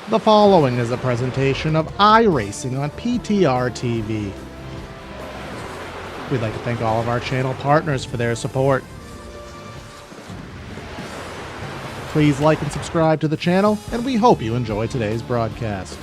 The following is a presentation of iRacing on PTR TV. We'd like to thank all of our channel partners for their support. Please like and subscribe to the channel, and we hope you enjoy today's broadcast.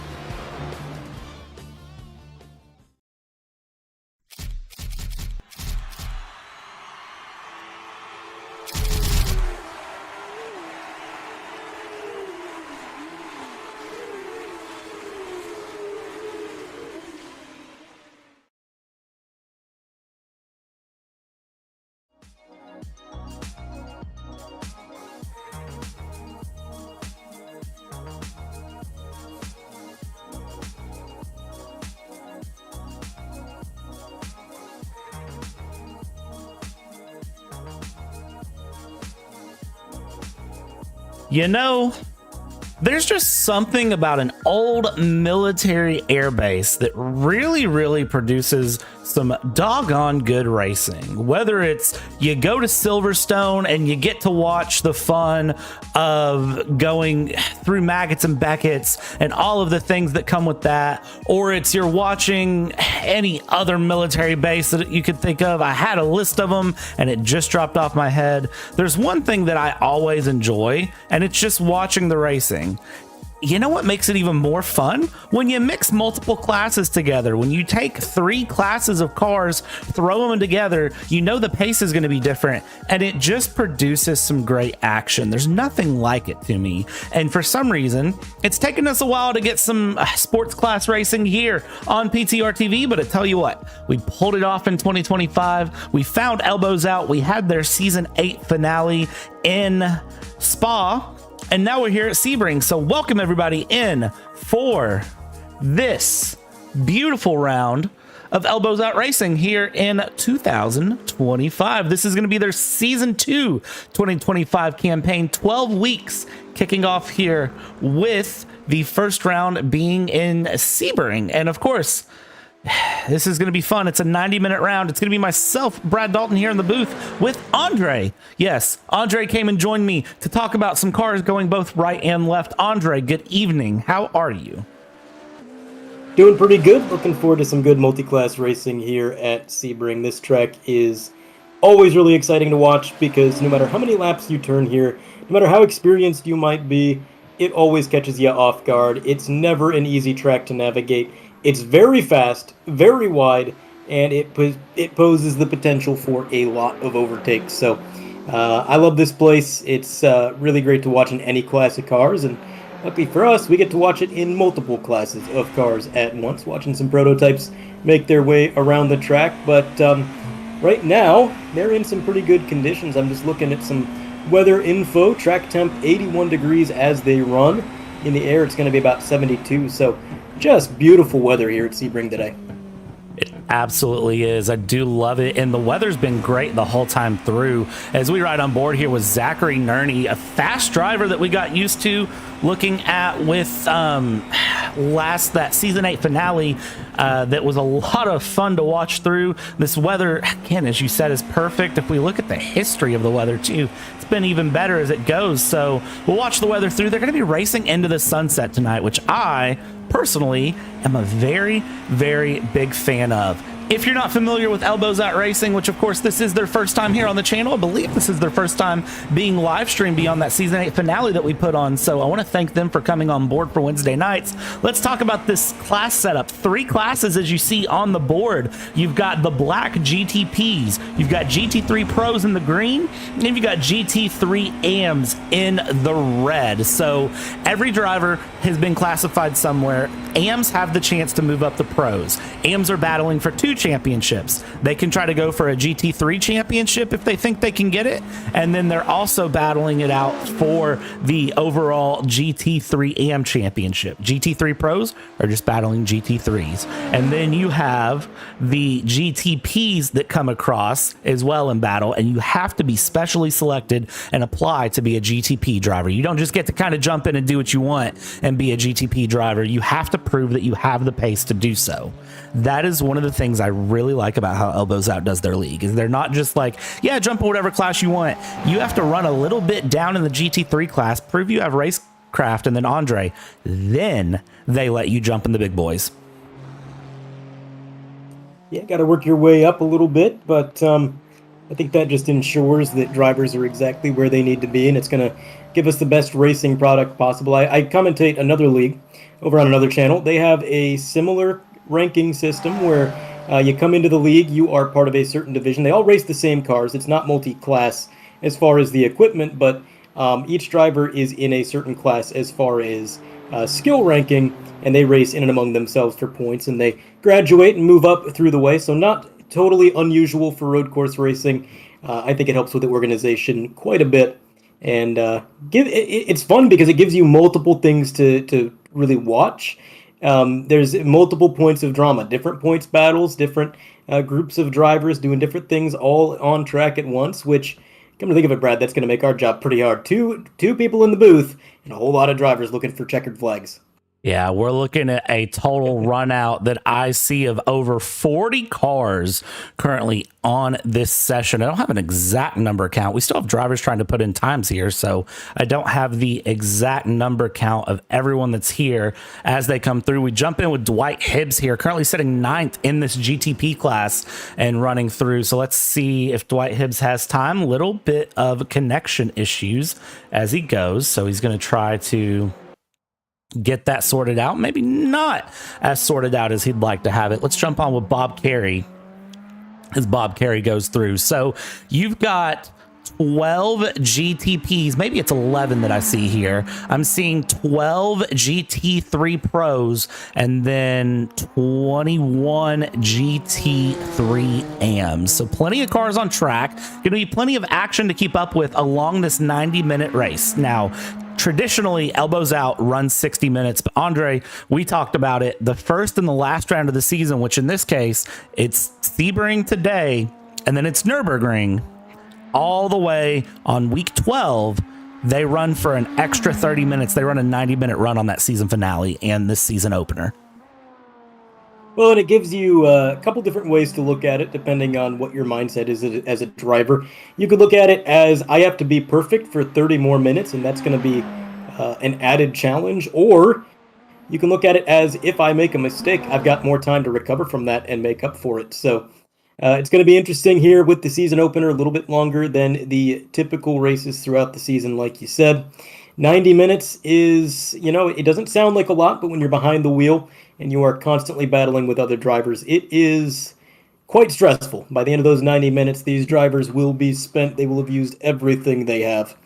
You know, there's just something about an old military airbase that really produces some doggone good racing. Whether it's you go to Silverstone and you get to watch the fun of going through Maggots and Beckett's and all of the things that come with that, or it's you're watching any other military base that you could think of. I had a list of them and it just dropped off my head. There's one thing that I always enjoy, and it's just watching the racing. You know what makes it even more fun? When you mix multiple classes together. When you take 3 classes of cars, throw them together, you know the pace is going to be different, and it just produces some great action. There's nothing like it to me. And for some reason, it's taken us a while to get some sports class racing here on PTR TV, but I tell you what, we pulled it off in 2025. We found Elbows Out. We had their season 8 finale in Spa. And now we're here at Sebring. So welcome everybody in for this beautiful round of Elbows Out Racing here in 2025. This is going to be their season 2 2025 campaign, 12 weeks kicking off here with the first round being in Sebring. And of course, this is going to be fun. It's a 90-minute round. It's going to be myself, Brad Dalton, here in the booth with Andre. Yes, Andre came and joined me to talk about some cars going both right and left. Andre, good evening. How are you? Doing pretty good. Looking forward to some good multi-class racing here at Sebring. This track is always really exciting to watch because no matter how many laps you turn here, no matter how experienced you might be, it always catches you off guard. It's never an easy track to navigate. It's very fast, very wide, and it poses the potential for a lot of overtakes. So I love this place. It's really great to watch in any class of cars, and luckily for us, we get to watch it in multiple classes of cars at once, watching some prototypes make their way around the track. But right now, they're in some pretty good conditions. I'm just looking at some weather info. Track temp 81 degrees as they run. In the air, it's going to be about 72, so just beautiful weather here at Sebring today. It absolutely is. I do love it. And the weather's been great the whole time through. As we ride on board here with Zachary Nerney, a fast driver that we got used to looking at with that season 8 finale. That was a lot of fun to watch through. This weather, again, as you said, is perfect. If we look at the history of the weather too, it's been even better as it goes. So we'll watch the weather through. They're going to be racing into the sunset tonight, which I personally am a very big fan of. If you're not familiar with Elbows Out Racing, which of course this is their first time here on the channel, I believe this is their first time being live streamed beyond that season 8 finale that we put on. So I want to thank them for coming on board for Wednesday nights. Let's talk about this class setup. 3 classes as you see on the board. You've got the black GTPs, you've got GT3 Pros in the green, and you've got GT3 AMs in the red. So every driver has been classified somewhere. AMs have the chance to move up the Pros. AMs are battling for 2 championships. They can try to go for a GT3 championship if they think they can get it, and then they're also battling it out for the overall GT3 AM championship. GT3 Pros are just battling GT3s, and then you have the GTPs that come across as well in battle, and you have to be specially selected and apply to be a GTP driver. You don't just get to kind of jump in and do what you want and be a GTP driver. You have to prove that you have the pace to do so. That is one of the things I really like about how Elbows Out does their league, is they're not just like, yeah, jump in whatever class you want. You have to run a little bit down in the GT3 class, prove you have race craft, and then Andre. Then they let you jump in the big boys. Yeah, got to work your way up a little bit, but I think that just ensures that drivers are exactly where they need to be, and it's going to give us the best racing product possible. I commentate another league over on another channel. They have a similar ranking system where you come into the league, you are part of a certain division. They all race the same cars. It's not multi-class as far as the equipment, but each driver is in a certain class as far as skill ranking, and they race in and among themselves for points, and they graduate and move up through the way. So not totally unusual for road course racing. I think it helps with the organization quite a bit, and it's fun because it gives you multiple things to really watch. There's multiple points of drama, different points battles, different groups of drivers doing different things all on track at once, which, come to think of it, Brad, that's going to make our job pretty hard. Two people in the booth and a whole lot of drivers looking for checkered flags. Yeah, we're looking at a total run out that I see of over 40 cars currently on this session. I don't have an exact number count. We still have drivers trying to put in times here, so I don't have the exact number count of everyone that's here as they come through. We jump in with Dwight Hibbs here, currently sitting 9th in this GTP class and running through. So let's see if Dwight Hibbs has time. Little bit of connection issues as he goes, so he's going to try to get that sorted out. Maybe not as sorted out as he'd like to have it. Let's jump on with Bob Carey as Bob Carey goes through. So you've got 12 GTPs, maybe it's 11 that I see here. I'm seeing 12 GT3 Pros and then 21 GT3 AMs. So plenty of cars on track. Going to be plenty of action to keep up with along this 90-minute race. Now, traditionally, elbows out runs 60 minutes. But Andre, we talked about it, the first and the last round of the season, which in this case, it's Sebring today, and then it's Nürburgring all the way on week 12. They run for an extra 30 minutes. They run a 90-minute run on that season finale and this season opener. Well, and it gives you a couple different ways to look at it, depending on what your mindset is as a driver. You could look at it as, I have to be perfect for 30 more minutes, and that's going to be an added challenge. Or you can look at it as, if I make a mistake, I've got more time to recover from that and make up for it. So it's going to be interesting here with the season opener, a little bit longer than the typical races throughout the season, like you said. 90 minutes is, it doesn't sound like a lot, but when you're behind the wheel and you are constantly battling with other drivers, it is quite stressful. By the end of those 90 minutes, these drivers will be spent. They will have used everything they have,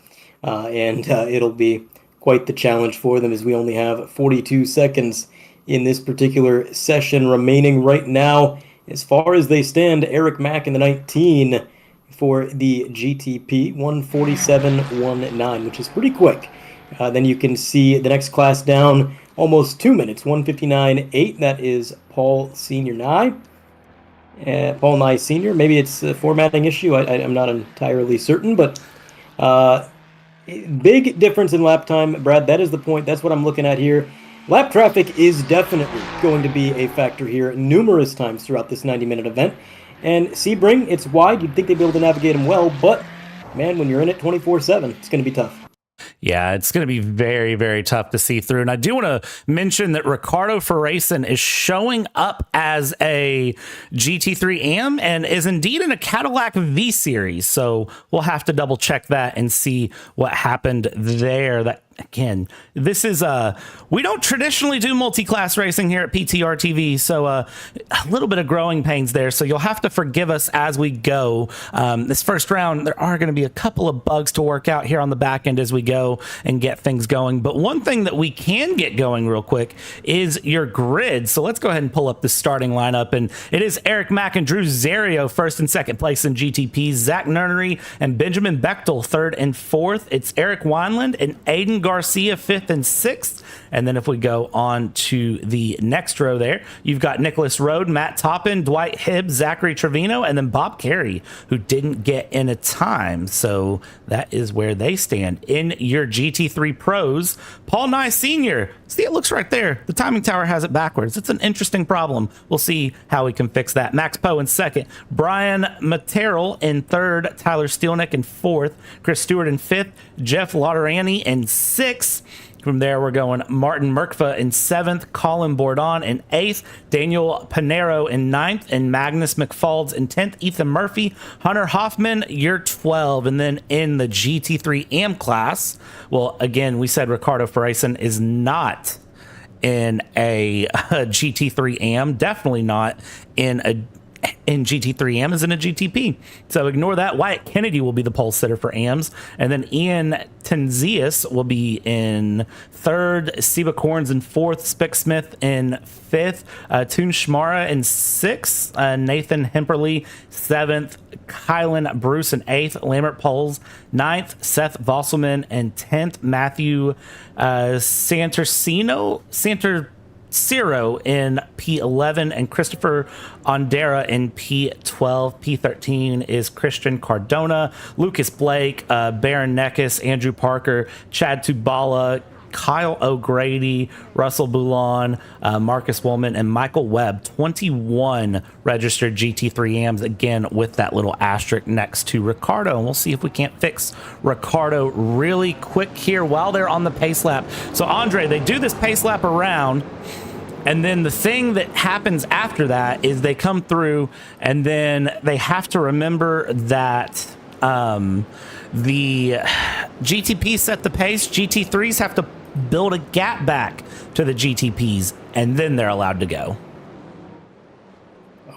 and it'll be quite the challenge for them, as we only have 42 seconds in this particular session remaining right now. As far as they stand, Eric Mack in the 19 for the GTP, 147.19, which is pretty quick. Then you can see the next class down almost 2 minutes, 159.8. That is Paul Senior Nye. Paul Nye Senior. Maybe it's a formatting issue. I'm not entirely certain, but big difference in lap time, Brad. That is the point. That's what I'm looking at here. Lap traffic is definitely going to be a factor here numerous times throughout this 90-minute event. And Sebring, it's wide. You'd think they'd be able to navigate them well, but, man, when you're in it 24/7, it's going to be tough. Yeah, it's going to be very, very tough to see through. And I do want to mention that Ricardo Ferracin is showing up as a GT3 AM and is indeed in a Cadillac V Series. So we'll have to double check that and see what happened there. That, again, this is we don't traditionally do multi-class racing here at PTR TV, so a little bit of growing pains there, so you'll have to forgive us as we go. This first round, there are going to be a couple of bugs to work out here on the back end as we go and get things going, but one thing that we can get going real quick is your grid. So let's go ahead and pull up the starting lineup, and it is Eric Mack and Drew Zario first and second place in GTP, Zach Nernery and Benjamin Bechtel third and fourth. It's Eric Wineland and Aiden Garcia fifth and sixth. And then if we go on to the next row there, you've got Nicholas Rode, Matt Toppin, Dwight Hibbs, Zachary Trevino, and then Bob Carey, who didn't get in a time. So that is where they stand in your GT3 Pros. Paul Nye Sr. See, it looks right there. The timing tower has it backwards. It's an interesting problem. We'll see how we can fix that. Max Poe in second, Brian Materill in third, Tyler Steelnick in fourth, Chris Stewart in fifth, Jeff Lauderani in sixth. From there, we're going Martin Merkva in 7th, Colin Bourdon in 8th, Daniel Pinero in 9th, and Magnus McFalds in 10th, Ethan Murphy, Hunter Hoffman, you're 12. And then in the GT3 AM class, well, again, we said Ricardo Ferreisen is not in a GT3 AM, definitely not in GT3 AM, is in a GTP. So ignore that. Wyatt Kennedy will be the pole sitter for AMs. And then Ian Tenzias will be in 3rd, Seba Corns in 4th, Spick Smith in 5th, Toon Schmara in 6th, Nathan Hemperly 7th, Kylan Bruce in 8th, Lambert Poles 9th, Seth Vosselman in 10th, Matthew Ciro in P11, and Christopher Ondera in P12. P13 is Christian Cardona, Lucas Blake, Baron Neckis, Andrew Parker, Chad Tubala, Kyle O'Grady, Russell Boulon, Marcus Woolman, and Michael Webb. 21 registered GT3 AMs, again with that little asterisk next to Ricardo. And we'll see if we can't fix Ricardo really quick here while they're on the pace lap. So Andre, they do this pace lap around, and then the thing that happens after that is they come through, and then they have to remember that the GTP set the pace. GT3s have to build a gap back to the GTPs, and then they're allowed to go.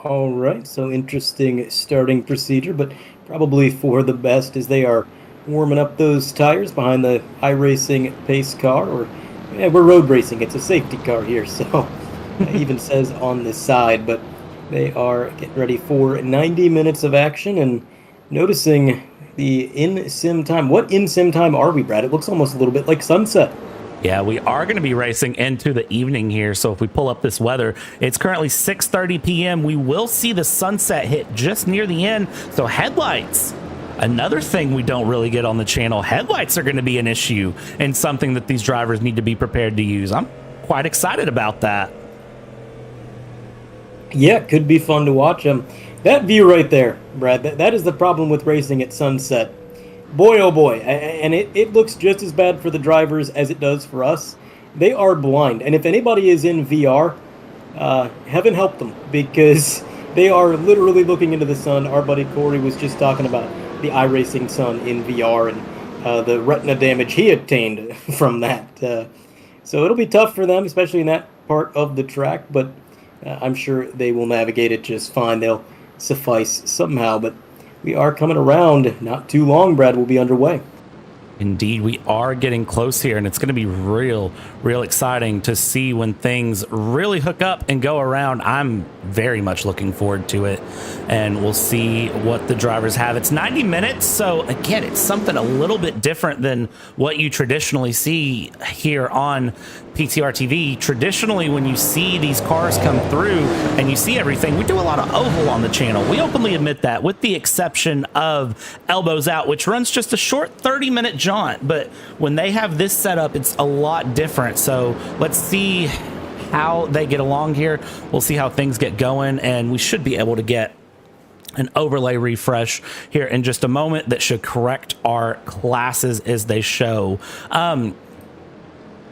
All right, so interesting starting procedure, but probably for the best as they are warming up those tires behind the iRacing pace car, or yeah, we're road racing. It's a safety car here, so it even says on the side, but they are getting ready for 90 minutes of action and noticing the in-sim time. What in-sim time are we, Brad? It looks almost a little bit like sunset. Yeah, we are going to be racing into the evening here. So if we pull up this weather, it's currently 6:30 p.m. We will see the sunset hit just near the end. So headlights, another thing we don't really get on the channel. Headlights are going to be an issue and something that these drivers need to be prepared to use. I'm quite excited about that. Yeah, could be fun to watch. That view right there, Brad, that is the problem with racing at sunset. Boy, oh boy, and it looks just as bad for the drivers as it does for us. They are blind, and if anybody is in VR, heaven help them, because they are literally looking into the sun. Our buddy Corey was just talking about the iRacing sun in VR and the retina damage he obtained from that. So it'll be tough for them, especially in that part of the track, but I'm sure they will navigate it just fine. They'll suffice somehow, but we are coming around. Not too long, Brad, will be underway. Indeed, we are getting close here, and it's going to be real exciting to see when things really hook up and go around. I'm very much looking forward to it, and we'll see what the drivers have. It's 90 minutes, so again, it's something a little bit different than what you traditionally see here on PTR TV. Traditionally, when you see these cars come through and you see everything, we do a lot of oval on the channel. We openly admit that, with the exception of Elbows Out, which runs just a short 30-minute jaunt. But when they have this setup, it's a lot different. So let's see how they get along here. We'll see how things get going, and we should be able to get an overlay refresh here in just a moment that should correct our classes as they show.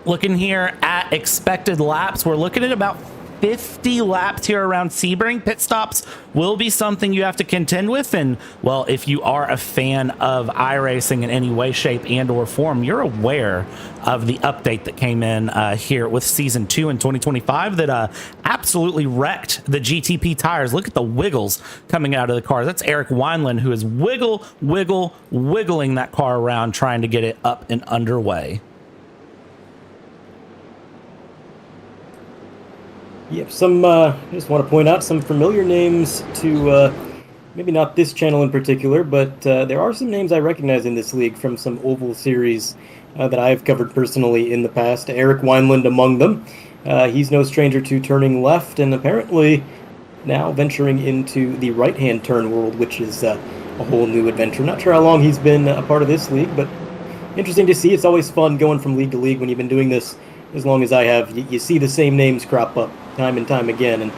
Looking here at expected laps, we're looking at about 50 laps here around Sebring. Pit stops will be something you have to contend with, and well, if you are a fan of iRacing in any way, shape, and or form, you're aware of the update that came in here with Season 2 in 2025 that absolutely wrecked the GTP tires. Look at the wiggles coming out of the cars. That's Eric Wineland, who is wiggling that car around, trying to get it up and underway. Yep, I just want to point out some familiar names to, maybe not this channel in particular, but there are some names I recognize in this league from some Oval Series that I have covered personally in the past. Eric Wineland among them. He's no stranger to turning left, and apparently now venturing into the right-hand turn world, which is a whole new adventure. Not sure how long he's been a part of this league, but interesting to see. It's always fun going from league to league when you've been doing this as long as I have. You see the same names crop up time and time again, and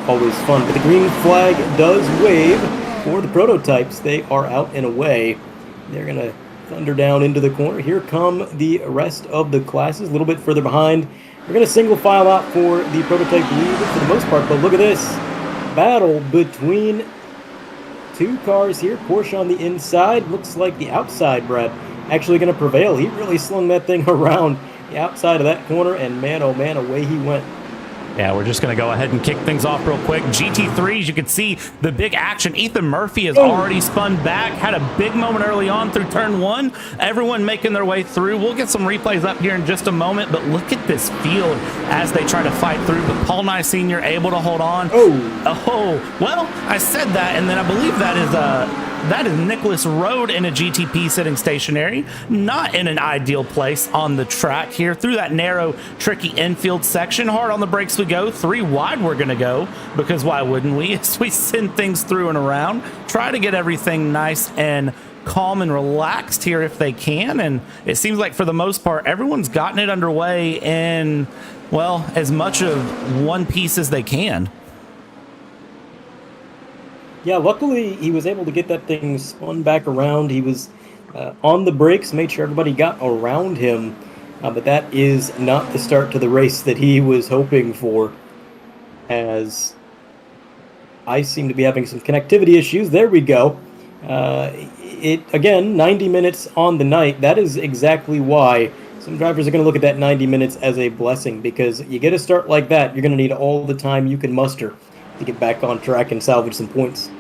always fun. But the green flag does wave for the prototypes. They are out and away. They're going to thunder down into the corner. Here come the rest of the classes, a little bit further behind. We're going to single file out for the prototype lead for the most part, but look at this battle between two cars here. Porsche on the inside. Looks like the outside, Brad, actually going to prevail. He really slung that thing around the outside of that corner, and man, oh man, away he went. Yeah, we're just going to go ahead and kick things off real quick. GT3s, you can see the big action. Ethan Murphy has already spun back, had a big moment early on through turn one. Everyone making their way through. We'll get some replays up here in just a moment, but look at this field as they try to fight through. But Paul Nye Sr. able to hold on. Well, I said that, and then I believe that is Nicholas Road in a GTP sitting stationary, not in an ideal place on the track here through that narrow, tricky infield section. Hard on the brakes we go. 3 wide we're going to go, because why wouldn't we? As we send things through and around, try to get everything nice and calm and relaxed here if they can. And it seems like for the most part, everyone's gotten it underway in, well, as much of one piece as they can. Yeah, luckily he was able to get that thing spun back around. He was on the brakes, made sure everybody got around him. But that is not the start to the race that he was hoping for, as I seem to be having some connectivity issues. There we go. Again, 90 minutes on the night. That is exactly why some drivers are going to look at that 90 minutes as a blessing, because you get a start like that, you're going to need all the time you can muster to get back on track and salvage some points.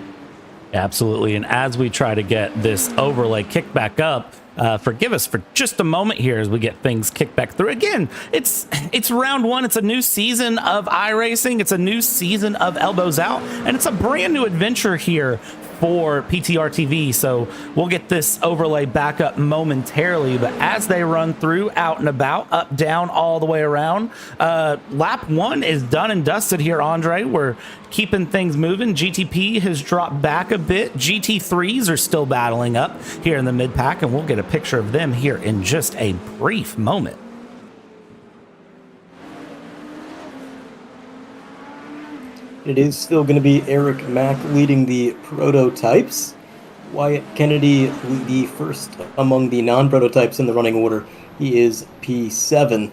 Absolutely. And as we try to get this overlay kicked back up, forgive us for just a moment here as we get things kicked back through. Again, it's round one. It's a new season of iRacing. It's a new season of Elbows Out, and it's a brand new adventure here for PTR TV. So we'll get this overlay back up momentarily, but as they run through, out and about, up, down, all the way around, lap one is done and dusted here, Andre. We're keeping things moving. GTP has dropped back a bit. GT3s are still battling up here in the mid pack, and we'll get a picture of them here in just a brief moment. It is still going to be Eric Mack leading the prototypes. Wyatt Kennedy, the first among the non-prototypes in the running order. He is P7.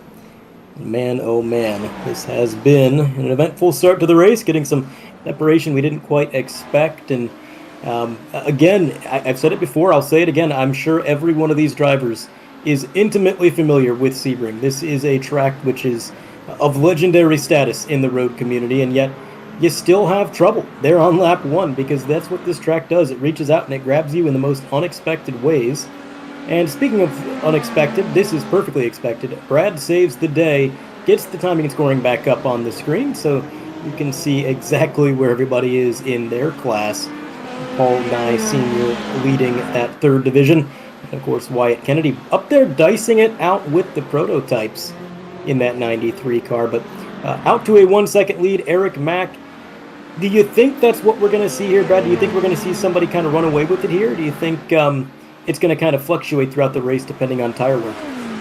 Man, oh man, this has been an eventful start to the race, getting some preparation we didn't quite expect. And again, I've said it before, I'll say it again, I'm sure every one of these drivers is intimately familiar with Sebring. This is a track which is of legendary status in the road community, and yet you still have trouble there on lap one, because that's what this track does. It reaches out and it grabs you in the most unexpected ways. And speaking of unexpected, this is perfectly expected. Brad saves the day, gets the timing and scoring back up on the screen, so you can see exactly where everybody is in their class. Paul Nye Sr. leading that third division. And of course, Wyatt Kennedy up there dicing it out with the prototypes in that 93 car. But out to a 1 second lead, Eric Mack. Do you think that's what we're going to see here, Brad? Do you think we're going to see somebody kind of run away with it here? Do you think it's going to kind of fluctuate throughout the race depending on tire wear?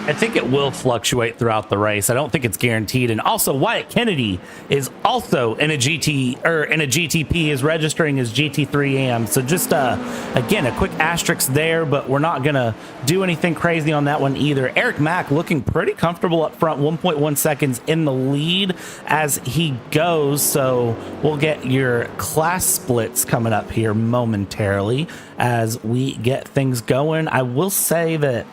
I think it will fluctuate throughout the race. I don't think it's guaranteed. And also, Wyatt Kennedy is also in a GTP, is registering as GT3 AM. So just again, a quick asterisk there, but we're not gonna do anything crazy on that one either. Eric Mack looking pretty comfortable up front, 1.1 seconds in the lead as he goes. So we'll get your class splits coming up here momentarily as we get things going. I will say that,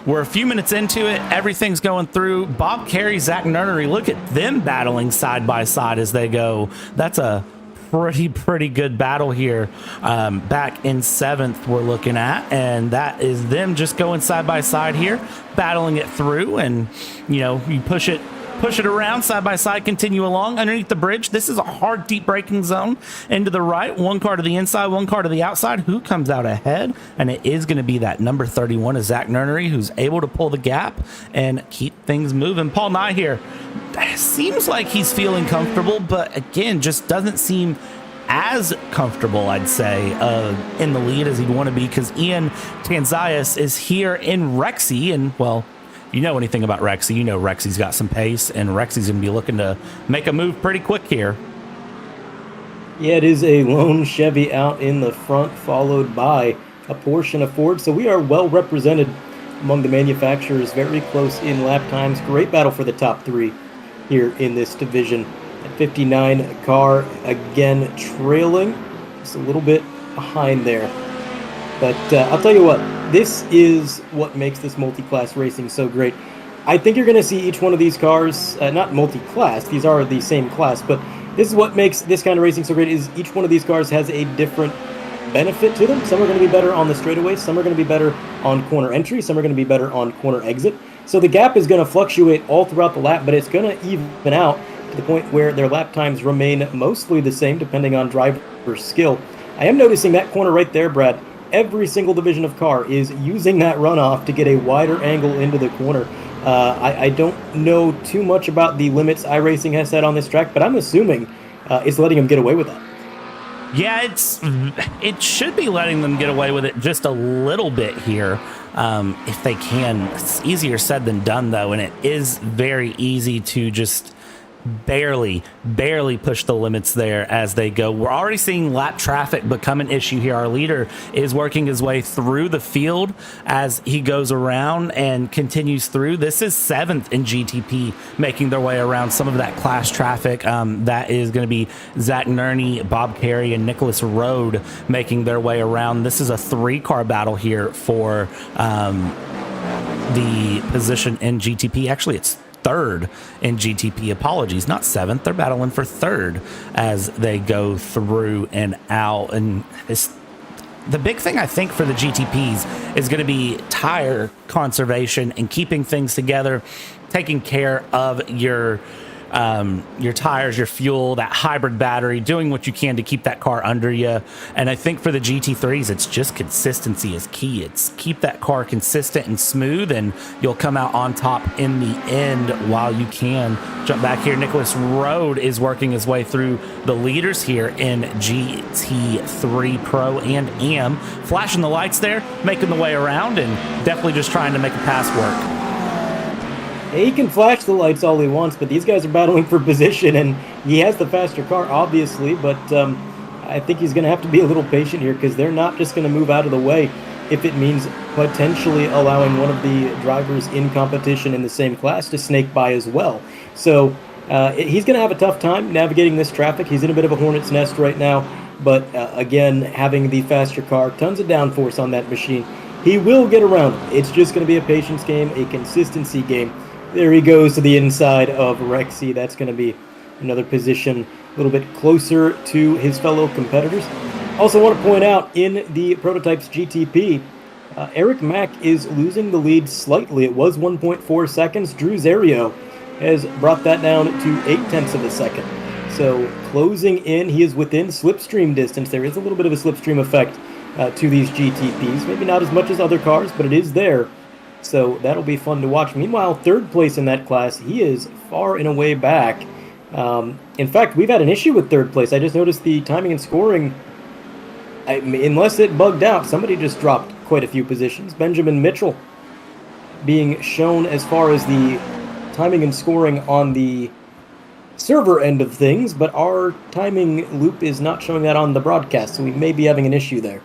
we're a few minutes into it. Everything's going through. Bob Carey, Zach Nernery, look at them battling side by side as they go. That's a pretty good battle here. Back in 7th we're looking at, and that is them just going side by side here, battling it through. And, you push it around side by side, continue along underneath the bridge. This is a hard, deep braking zone into the right. One car to the inside, one car to the outside. Who comes out ahead? And it is going to be that number 31 of Zach Nernery, who's able to pull the gap and keep things moving. Paul Nye here seems like he's feeling comfortable, but again, just doesn't seem as comfortable, I'd say, in the lead as he'd want to be, because Ian Tanzias is here in Rexy, and, well, you know anything about Rexy, Rexy's got some pace, and Rexy's going to be looking to make a move pretty quick here. Yeah, it is a lone Chevy out in the front, followed by a portion of Ford. So we are well represented among the manufacturers, very close in lap times. Great battle for the top three here in this division. At 59, car again trailing, just a little bit behind there. But I'll tell you what, this is what makes this multi-class racing so great. I think you're going to see each one of these cars, not multi-class, these are the same class, but this is what makes this kind of racing so great, is each one of these cars has a different benefit to them. Some are going to be better on the straightaway, some are going to be better on corner entry, some are going to be better on corner exit. So the gap is going to fluctuate all throughout the lap, but it's going to even out to the point where their lap times remain mostly the same depending on driver skill. I am noticing that corner right there, Brad. Every single division of car is using that runoff to get a wider angle into the corner. I don't know too much about the limits iRacing has set on this track, but I'm assuming it's letting them get away with that. Yeah, it should be letting them get away with it just a little bit here, if they can. It's easier said than done, though, and it is very easy to just barely push the limits there as they go. We're already seeing lap traffic become an issue here. Our leader is working his way through the field as he goes around and continues through. This is 7th in GTP, making their way around some of that clash traffic. That is going to be Zach Nerney, Bob Carey, and Nicholas Rode making their way around. This is a 3-car battle here for the position in GTP. Actually, it's 3rd in GTP. Apologies, not 7th. They're battling for 3rd as they go through and out. And the big thing, I think, for the GTPs is going to be tire conservation and keeping things together, taking care of your tires, your fuel, that hybrid battery, doing what you can to keep that car under you. And I think for the GT3s, it's just consistency is key. It's keep that car consistent and smooth, and you'll come out on top in the end while you can. Jump back here. Nicholas Rode is working his way through the leaders here in GT3 Pro and AM. Flashing the lights there, making the way around, and definitely just trying to make a pass work. He can flash the lights all he wants, but these guys are battling for position, and he has the faster car, obviously, but I think he's going to have to be a little patient here because they're not just going to move out of the way if it means potentially allowing one of the drivers in competition in the same class to snake by as well. So he's going to have a tough time navigating this traffic. He's in a bit of a hornet's nest right now, but again, having the faster car, tons of downforce on that machine. He will get around. It's just going to be a patience game, a consistency game. There he goes to the inside of Rexy. That's going to be another position a little bit closer to his fellow competitors. Also want to point out, in the Prototypes GTP, Eric Mack is losing the lead slightly. It was 1.4 seconds. Drew Zerio has brought that down to 0.8 of a second. So closing in, he is within slipstream distance. There is a little bit of a slipstream effect to these GTPs. Maybe not as much as other cars, but it is there. So that'll be fun to watch. Meanwhile, 3rd place in that class, he is far and away back. In fact, we've had an issue with 3rd place. I just noticed the timing and scoring, unless it bugged out, somebody just dropped quite a few positions. Benjamin Mitchell being shown as far as the timing and scoring on the server end of things, but our timing loop is not showing that on the broadcast, so we may be having an issue there.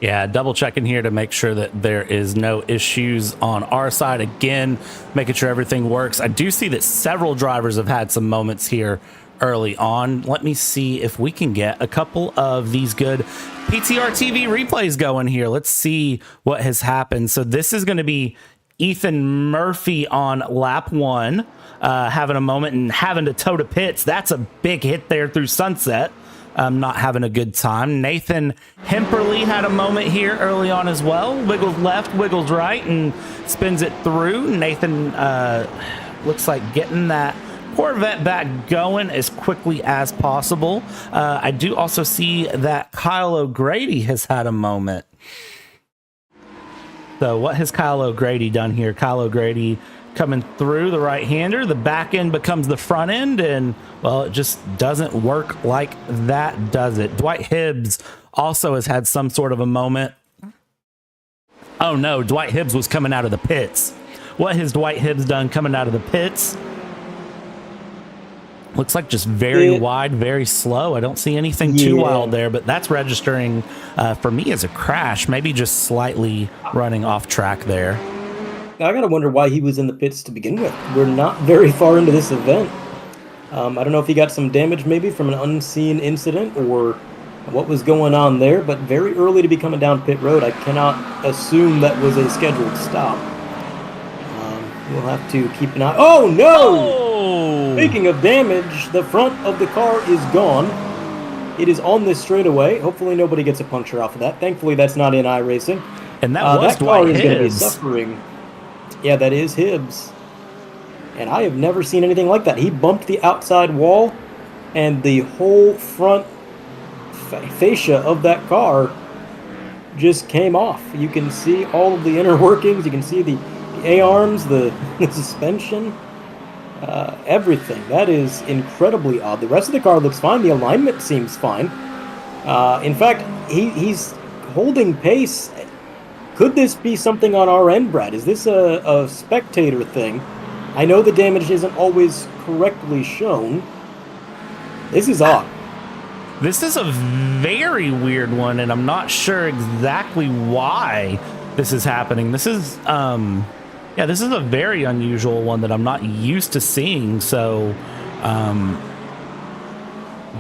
Yeah, double checking here to make sure that there is no issues on our side. Again, making sure everything works. I do see that several drivers have had some moments here early on. Let me see if we can get a couple of these good PTR TV replays going here. Let's see what has happened. So this is going to be Ethan Murphy on lap 1, having a moment and having to toe to pits. That's a big hit there through Sunset. Not having a good time. Nathan Hemperly had a moment here early on as well. Wiggles left, wiggles right, and spins it through. Nathan looks like getting that Corvette back going as quickly as possible. I do also see that Kyle O'Grady has had a moment. So what has Kyle O'Grady done here? Kyle O'Grady coming through the right-hander. The back end becomes the front end, and, well, it just doesn't work like that, does it? Dwight Hibbs also has had some sort of a moment. Oh, no, Dwight Hibbs was coming out of the pits. What has Dwight Hibbs done coming out of the pits? Looks like just very wide, very slow. I don't see anything too wild there, but that's registering for me as a crash, maybe just slightly running off track there. I gotta wonder why he was in the pits to begin with. We're not very far into this event. I don't know if he got some damage maybe from an unseen incident or what was going on there, but very early to be coming down pit road. I cannot assume that was a scheduled stop. We'll have to keep an eye. Oh, no! Oh! Speaking of damage, the front of the car is gone. It is on this straightaway. Hopefully nobody gets a puncture off of that. Thankfully, that's not in iRacing. And that was that car Dwight is going to be Hibbs. suffering. Yeah, that is Hibbs. And I have never seen anything like that. He bumped the outside wall, and the whole front fascia of that car just came off. You can see all of the inner workings. You can see the A-arms, the suspension, everything. That is incredibly odd. The rest of the car looks fine. The alignment seems fine. In fact, he's holding pace. Could this be something on our end, Brad? Is this a spectator thing? I know the damage isn't always correctly shown. This is odd. This is a very weird one, and I'm not sure exactly why this is happening. This is, this is a very unusual one that I'm not used to seeing. So,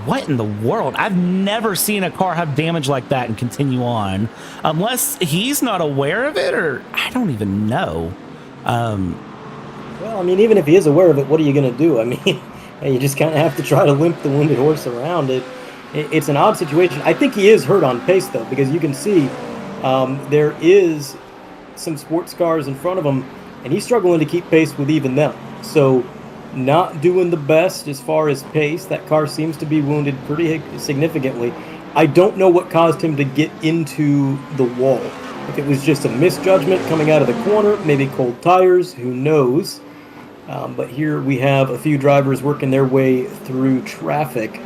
what in the world? I've never seen a car have damage like that and continue on, unless he's not aware of it, or I don't even know. Well, I mean, even if he is aware of it, what are you going to do? I mean, you just kind of have to try to limp the wounded horse around it. It's an odd situation. I think he is hurt on pace, though, because you can see there is some sports cars in front of him, and he's struggling to keep pace with even them. So, not doing the best as far as pace. That car seems to be wounded pretty significantly. I don't know what caused him to get into the wall. If it was just a misjudgment coming out of the corner, maybe cold tires, who knows. But here we have a few drivers working their way through traffic.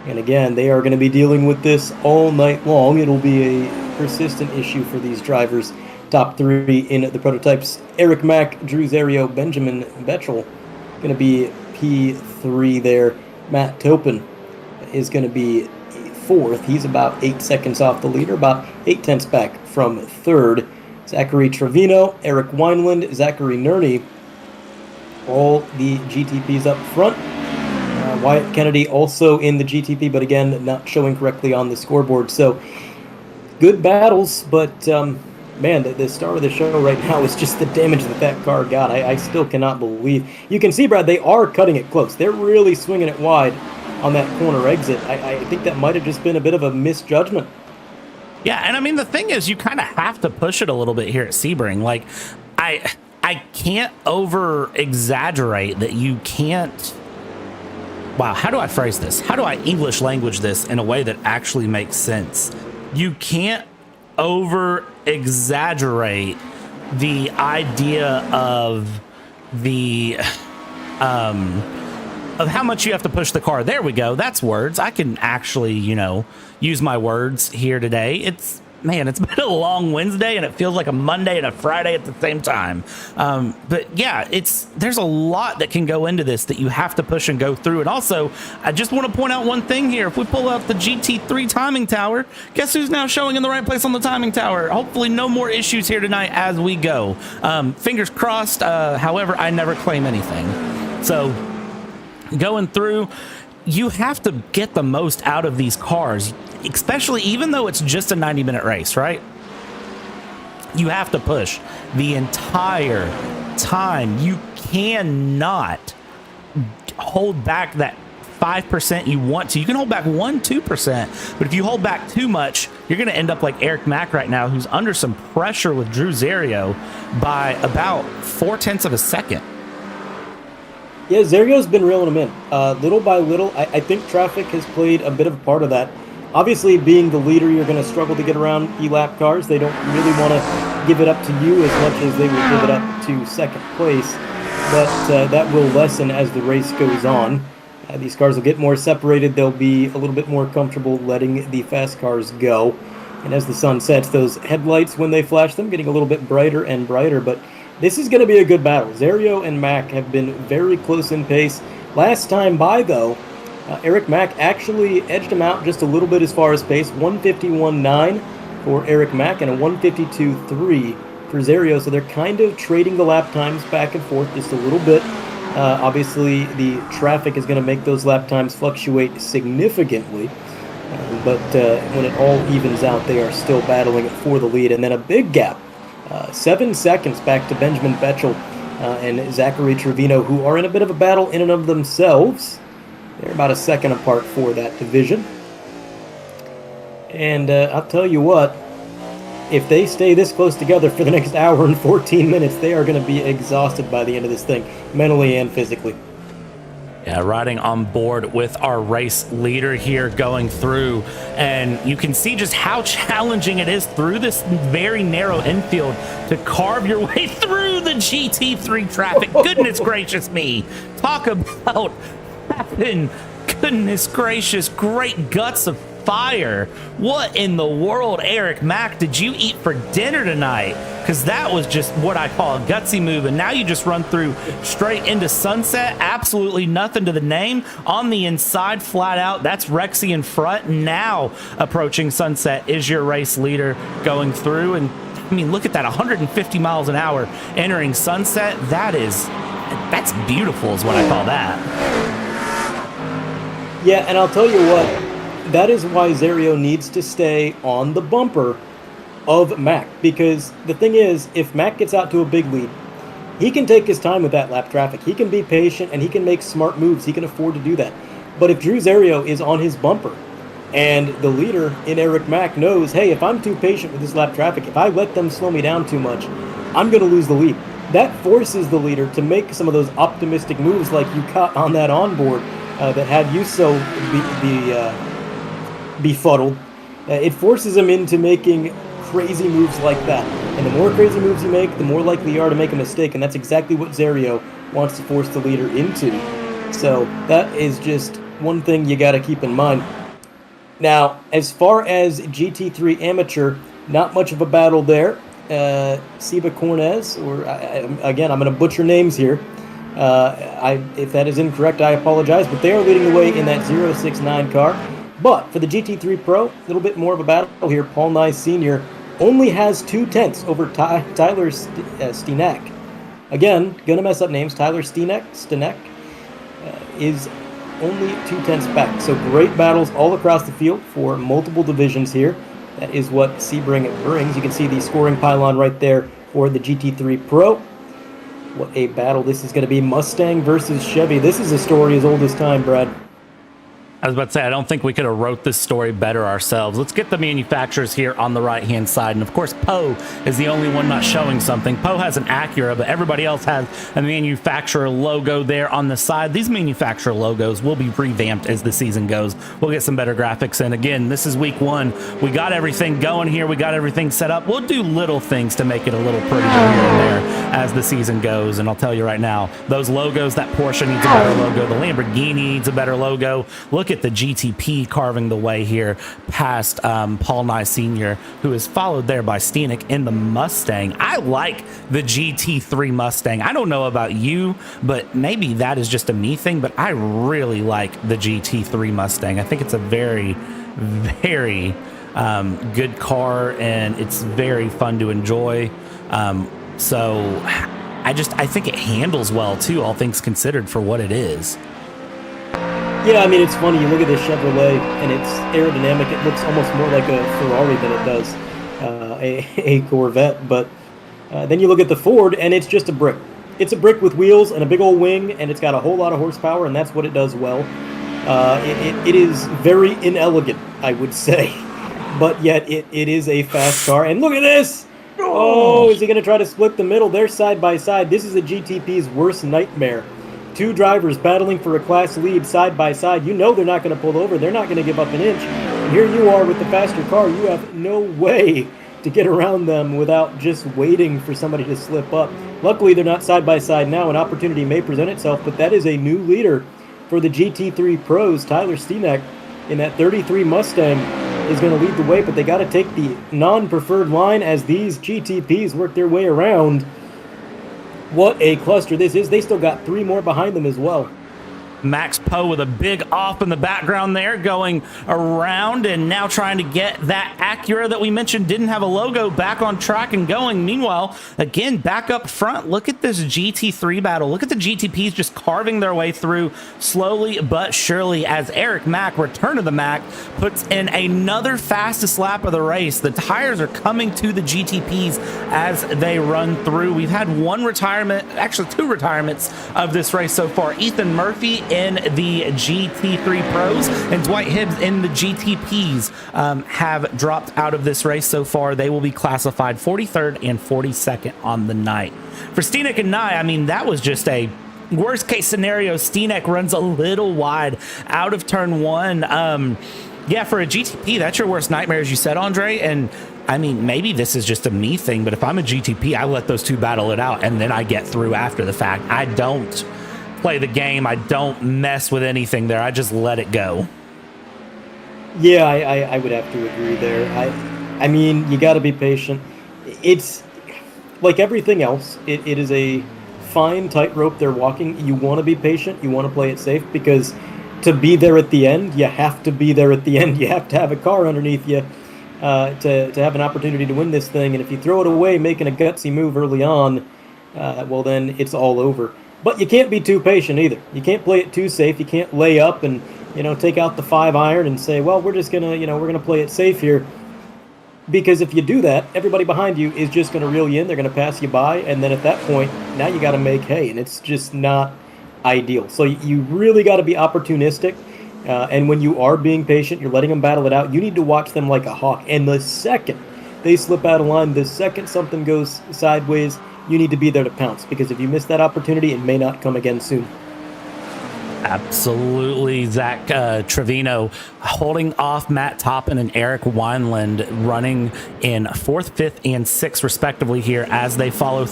And again, they are going to be dealing with this all night long. It'll be a persistent issue for these drivers. Top three in the prototypes: Eric Mack, Drew Zerio, Benjamin Betchel. Going to be P3 there. Matt Topin is going to be fourth. He's about 8 seconds off the leader, about 8/10 back from third. Zachary Trevino, Eric Wineland, Zachary Nerney, all the GTPs up front. Wyatt Kennedy also in the GTP, but again, not showing correctly on the scoreboard. So, good battles, but man, the star of the show right now is just the damage that car got. I still cannot believe. You can see, Brad, they are cutting it close. They're really swinging it wide on that corner exit. I think that might have just been a bit of a misjudgment. Yeah, and I mean, the thing is, you kind of have to push it a little bit here at Sebring. Like, I can't over-exaggerate that you can't... Wow, how do I phrase this? How do I English language this in a way that actually makes sense? You can't over-exaggerate the idea of the... of how much you have to push the car. There we go. That's words. I can actually, use my words here today. It's been a long Wednesday, and it feels like a Monday and a Friday at the same time. But yeah, there's a lot that can go into this that you have to push and go through. And also, I just want to point out one thing here. If we pull out the GT3 timing tower, guess who's now showing in the right place on the timing tower? Hopefully no more issues here tonight as we go. Fingers crossed. However, I never claim anything. So going through, you have to get the most out of these cars, especially even though it's just a 90-minute race, right? You have to push the entire time. You cannot hold back that 5% you want to. You can hold back 1-2%, but if you hold back too much, you're going to end up like Eric Mack right now, who's under some pressure with Drew Zerio by about 0.4 of a second. Yeah, Zerio's been reeling him in. Little by little, I think traffic has played a bit of a part of that. Obviously, being the leader, you're going to struggle to get around E-lap cars. They don't really want to give it up to you as much as they will give it up to second place. But that will lessen as the race goes on. These cars will get more separated. They'll be a little bit more comfortable letting the fast cars go. And as the sun sets, those headlights, when they flash them, getting a little bit brighter and brighter. But this is going to be a good battle. Zerio and Mack have been very close in pace. Last time by, though, Eric Mack actually edged him out just a little bit as far as pace. 151.9 for Eric Mack and a 152.3 for Zario. So they're kind of trading the lap times back and forth just a little bit. Obviously, the traffic is going to make those lap times fluctuate significantly. But when it all evens out, they are still battling for the lead. And then a big gap, 7 seconds back to Benjamin Betchel and Zachary Trevino, who are in a bit of a battle in and of themselves. They're about a second apart for that division. And I'll tell you what, if they stay this close together for the next hour and 14 minutes, they are going to be exhausted by the end of this thing, mentally and physically. Yeah, riding on board with our race leader here going through, and you can see just how challenging it is through this very narrow infield to carve your way through the GT3 traffic. Goodness gracious me. Talk about having, goodness gracious, great guts of fire. What in the world, Eric Mack, did you eat for dinner tonight? Because that was just what I call a gutsy move, and now you just run through straight into Sunset. Absolutely nothing to the name. On the inside, flat out, that's Rexy in front. Now approaching Sunset is your race leader going through, and I mean, look at that, 150 miles an hour entering Sunset. That's beautiful is what I call that. Yeah, and I'll tell you what, that is why Zario needs to stay on the bumper of Mack, because the thing is, if Mack gets out to a big lead, he can take his time with that lap traffic. He can be patient and he can make smart moves. He can afford to do that. But if Drew Zario is on his bumper and the leader in Eric Mack knows, hey, if I'm too patient with this lap traffic, if I let them slow me down too much, I'm going to lose the lead. That forces the leader to make some of those optimistic moves like you caught on that onboard that had you so befuddled. It forces him into making crazy moves like that. And the more crazy moves you make, the more likely you are to make a mistake. And that's exactly what Zario wants to force the leader into. So that is just one thing you got to keep in mind. Now, as far as GT3 Amateur, not much of a battle there. Seba Cornez, or again, I'm going to butcher names here. If that is incorrect, I apologize. But they are leading the way in that 069 car. But for the GT3 Pro, a little bit more of a battle here. Paul Nye Sr. only has 2/10 over Tyler Steeneck. Again, gonna mess up names. Tyler Steeneck is only 2/10 back. So great battles all across the field for multiple divisions here. That is what Sebring brings. You can see the scoring pylon right there for the GT3 Pro. What a battle this is going to be. Mustang versus Chevy. This is a story as old as time, Brad. I was about to say, I don't think we could have wrote this story better ourselves. Let's get the manufacturers here on the right-hand side. And, of course, Poe is the only one not showing something. Poe has an Acura, but everybody else has a manufacturer logo there on the side. These manufacturer logos will be revamped as the season goes. We'll get some better graphics. And, again, this is week one. We got everything going here. We got everything set up. We'll do little things to make it a little prettier here and there as the season goes. And I'll tell you right now, those logos, that Porsche needs a better logo. The Lamborghini needs a better logo. Look at the GTP carving the way here past Paul Nye Sr., who is followed there by Steeneck in the Mustang. I like the GT3 Mustang. I don't know about you, but maybe that is just a me thing, but I really like the GT3 Mustang. I think it's a very, very good car, and it's very fun to enjoy. So I think it handles well, too, all things considered, for what it is. Yeah, I mean, it's funny. You look at this Chevrolet, and it's aerodynamic. It looks almost more like a Ferrari than it does a Corvette. But then you look at the Ford, and it's just a brick. It's a brick with wheels and a big old wing, and it's got a whole lot of horsepower, and that's what it does well. It is very inelegant, I would say. But yet, it is a fast car. And look at this! Oh, is he going to try to split the middle? They're side by side. This is a GTP's worst nightmare. Two drivers battling for a class lead side by side. You know they're not going to pull over. They're not going to give up an inch. And here you are with the faster car. You have no way to get around them without just waiting for somebody to slip up. Luckily, they're not side by side now. An opportunity may present itself, but that is a new leader for the GT3 Pros. Tyler Steeneck in that 33 Mustang is going to lead the way, but they got to take the non-preferred line as these GTPs work their way around. What a cluster this is. They still got three more behind them as well. Max Poe with a big off in the background there, going around and now trying to get that Acura that we mentioned didn't have a logo back on track and going. Meanwhile, again, back up front, look at this GT3 battle. Look at the GTPs just carving their way through slowly but surely as Eric Mack, return of the Mack, puts in another fastest lap of the race. The tires are coming to the GTPs as they run through. We've had one retirement, actually two retirements of this race so far. Ethan Murphy in the GT3 Pros and Dwight Hibbs in the GTPs have dropped out of this race so far. They will be classified 43rd and 42nd on the night. For Steenek and Nye, I mean, that was just a worst case scenario. Steenek runs a little wide out of turn one. Yeah, for a GTP, that's your worst nightmare, as you said, Andre. And I mean, maybe this is just a me thing, but if I'm a GTP, I let those two battle it out and then I get through after the fact. I don't play the game. I don't mess with anything there. I just let it go. Yeah, I would have to agree there. I mean, you got to be patient. It's like everything else. It is a fine tightrope they're walking. You want to be patient. You want to play it safe because to be there at the end, you have to be there at the end. You have to have a car underneath you to have an opportunity to win this thing. And if you throw it away, making a gutsy move early on, well, then it's all over. But you can't be too patient either. You can't play it too safe. You can't lay up and, take out the 5-iron and say, well, we're just going to, we're going to play it safe here. Because if you do that, everybody behind you is just going to reel you in. They're going to pass you by. And then at that point, now you got to make hay. And it's just not ideal. So you really got to be opportunistic. And when you are being patient, you're letting them battle it out. You need to watch them like a hawk. And the second they slip out of line, the second something goes sideways, you need to be there to pounce, because if you miss that opportunity, it may not come again soon. Absolutely. Zach Trevino holding off Matt Toppin and Eric Wineland, running in 4th, 5th, and 6th respectively here as they follow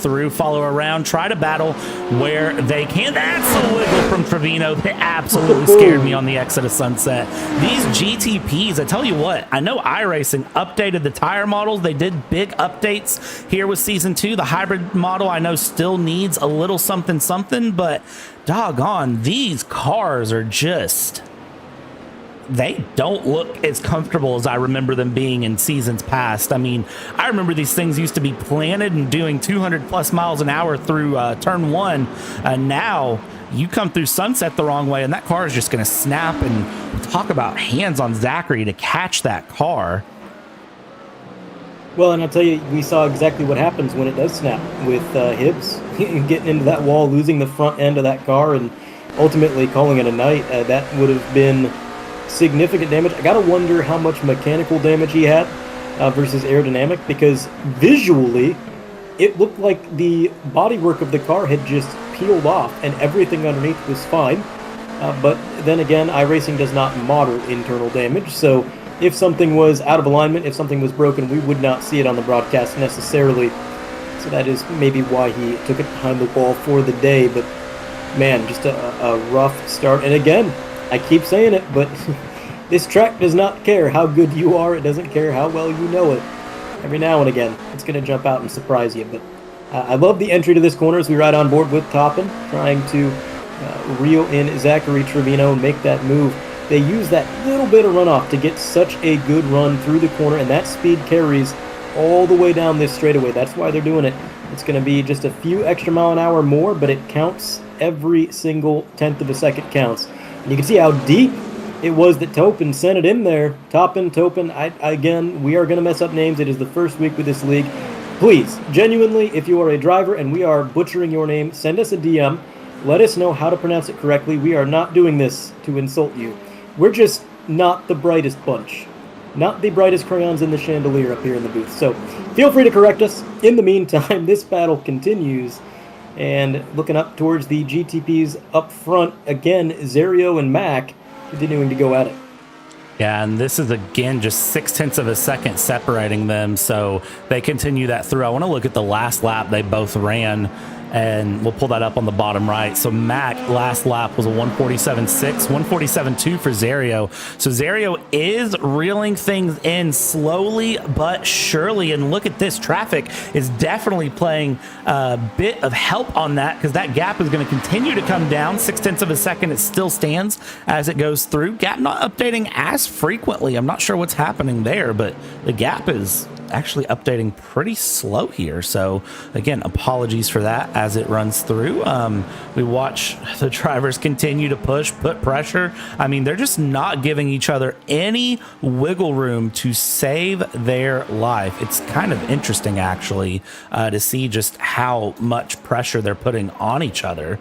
around, try to battle where they can. That's a wiggle from Trevino. They absolutely scared me on the exit of Sunset. These GTPs, I tell you what, I know iRacing updated the tire models. They did big updates here with Season 2. The hybrid model I know still needs a little something, but doggone, these cars are just, they don't look as comfortable as I remember them being in seasons past. I mean, I remember these things used to be planted and doing 200 plus miles an hour through turn one. Now you come through Sunset the wrong way and that car is just going to snap, and talk about hands on Zachary to catch that car. Well, and I'll tell you, we saw exactly what happens when it does snap with Hibbs getting into that wall, losing the front end of that car, and ultimately calling it a night. That would have been significant damage. I got to wonder how much mechanical damage he had versus aerodynamic, because visually, it looked like the bodywork of the car had just peeled off and everything underneath was fine. But then again, iRacing does not model internal damage, so if something was out of alignment, if something was broken, we would not see it on the broadcast necessarily. So that is maybe why he took it behind the wall for the day. But man, just a rough start. And again, I keep saying it, but this track does not care how good you are. It doesn't care how well you know it. Every now and again, it's going to jump out and surprise you. But I love the entry to this corner as we ride on board with Toppin, trying to reel in Zachary Trevino and make that move. They use that little bit of runoff to get such a good run through the corner, and that speed carries all the way down this straightaway. That's why they're doing it. It's going to be just a few extra mile an hour more, but it counts. Every single tenth of a second counts. And you can see how deep it was that Topin sent it in there. Topin. Again, we are going to mess up names. It is the first week with this league. Please, genuinely, if you are a driver and we are butchering your name, send us a DM. Let us know how to pronounce it correctly. We are not doing this to insult you. We're just not the brightest bunch. Not the brightest crayons in the chandelier up here in the booth. So feel free to correct us. In the meantime, this battle continues. And looking up towards the GTPs up front, again, Zerio and Mac continuing to go at it. Yeah, and this is, again, just 0.6 of a second separating them, so they continue that through. I want to look at the last lap they both ran. and we'll pull that up on the bottom right. So Mac last lap was a 147.6, 147.2 for Zario. So Zario is reeling things in slowly but surely. And look at this, traffic is definitely playing a bit of help on that, because that gap is going to continue to come down 0.6 of a second. It still stands as it goes through. Gap not updating as frequently. I'm not sure what's happening there, but the gap is actually updating pretty slow here. So again, apologies for that as it runs through. We watch the drivers continue to push, put pressure. I mean, they're just not giving each other any wiggle room to save their life. It's kind of interesting actually to see just how much pressure they're putting on each other.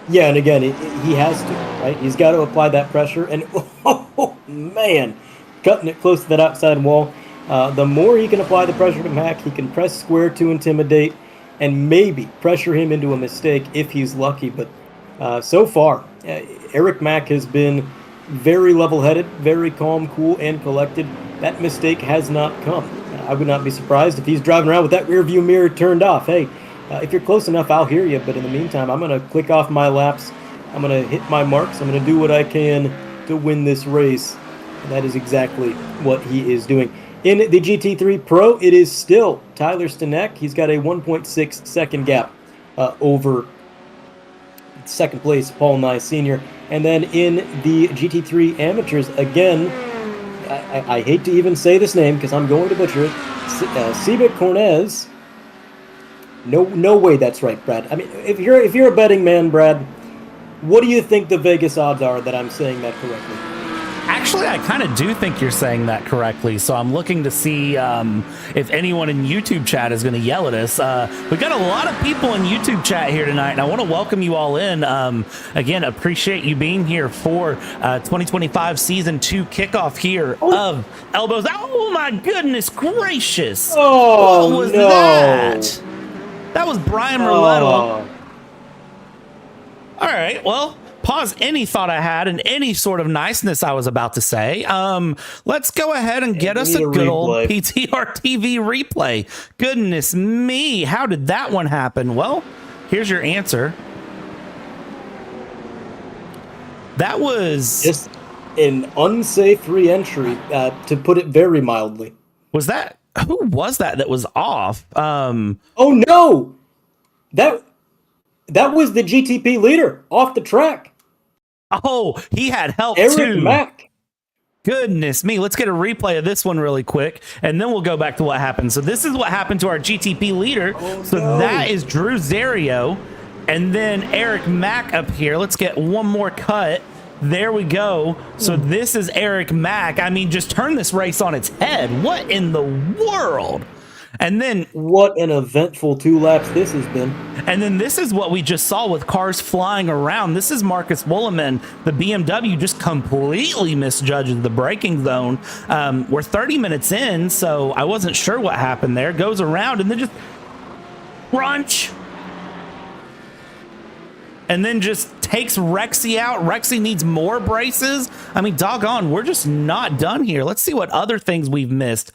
Yeah, and again, he has to, right? He's got to apply that pressure, and oh man, cutting it close to that outside wall. The more he can apply the pressure to Mac, he can press square to intimidate and maybe pressure him into a mistake if he's lucky. But so far, Eric Mac has been very level-headed, very calm, cool, and collected. That mistake has not come. I would not be surprised if he's driving around with that rear view mirror turned off. Hey, if you're close enough, I'll hear you. But in the meantime, I'm going to click off my laps. I'm going to hit my marks. I'm going to do what I can to win this race. And that is exactly what he is doing. In the GT3 Pro, it is still Tyler Stanek. He's got a 1.6 second gap over second place Paul Nye Sr. And then in the GT3 Amateurs, again, I hate to even say this name because I'm going to butcher it, Sebring Cornez. No way that's right, Brad. I mean, if you're a betting man, Brad, what do you think the Vegas odds are that I'm saying that correctly? Actually, I kind of do think you're saying that correctly. So I'm looking to see if anyone in YouTube chat is going to yell at us. We've got a lot of people in YouTube chat here tonight, and I want to welcome you all in. Again, appreciate you being here for 2025 Season 2 kickoff here of Elbows. Oh, my goodness gracious. Oh, what was no. that? That was Brian Merletto. Oh. All right, well, pause any thought I had and any sort of niceness I was about to say. Let's go ahead and get us a good old PTR TV replay. Goodness me, how did that one happen? Well, here's your answer. That was Just an unsafe re-entry, to put it very mildly. Was that, who was that was off? Oh no! That was the GTP leader off the track. Oh, he had help Eric too. Mack. Goodness me. Let's get a replay of this one really quick, and then we'll go back to what happened. So this is what happened to our GTP leader. That is Drew Zario, and then Eric Mack up here. Let's get one more cut. There we go. So this is Eric Mack. I mean, just turn this race on its head. What in the world? And then what an eventful 2 laps this has been. And then this is what we just saw with cars flying around. This is Marcus Willeman. The BMW just completely misjudged the braking zone. We're 30 minutes in, so I wasn't sure what happened there. Goes around and then just crunch. And then just takes Rexy out. Rexy needs more braces. I mean, doggone, we're just not done here. Let's see what other things we've missed.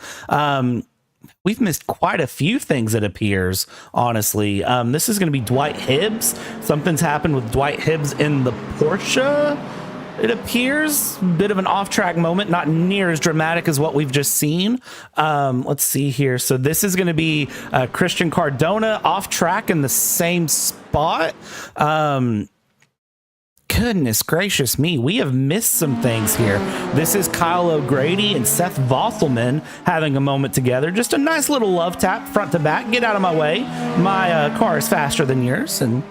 We've missed quite a few things, it appears, honestly. This is going to be Dwight Hibbs. Something's happened with Dwight Hibbs in the Porsche, it appears. Bit of an off-track moment, not near as dramatic as what we've just seen. Let's see here. So this is going to be Christian Cardona off-track in the same spot. Goodness gracious me, we have missed some things here. This is Kyle O'Grady and Seth Vosselman having a moment together. Just a nice little love tap front to back. Get out of my way. My car is faster than yours, and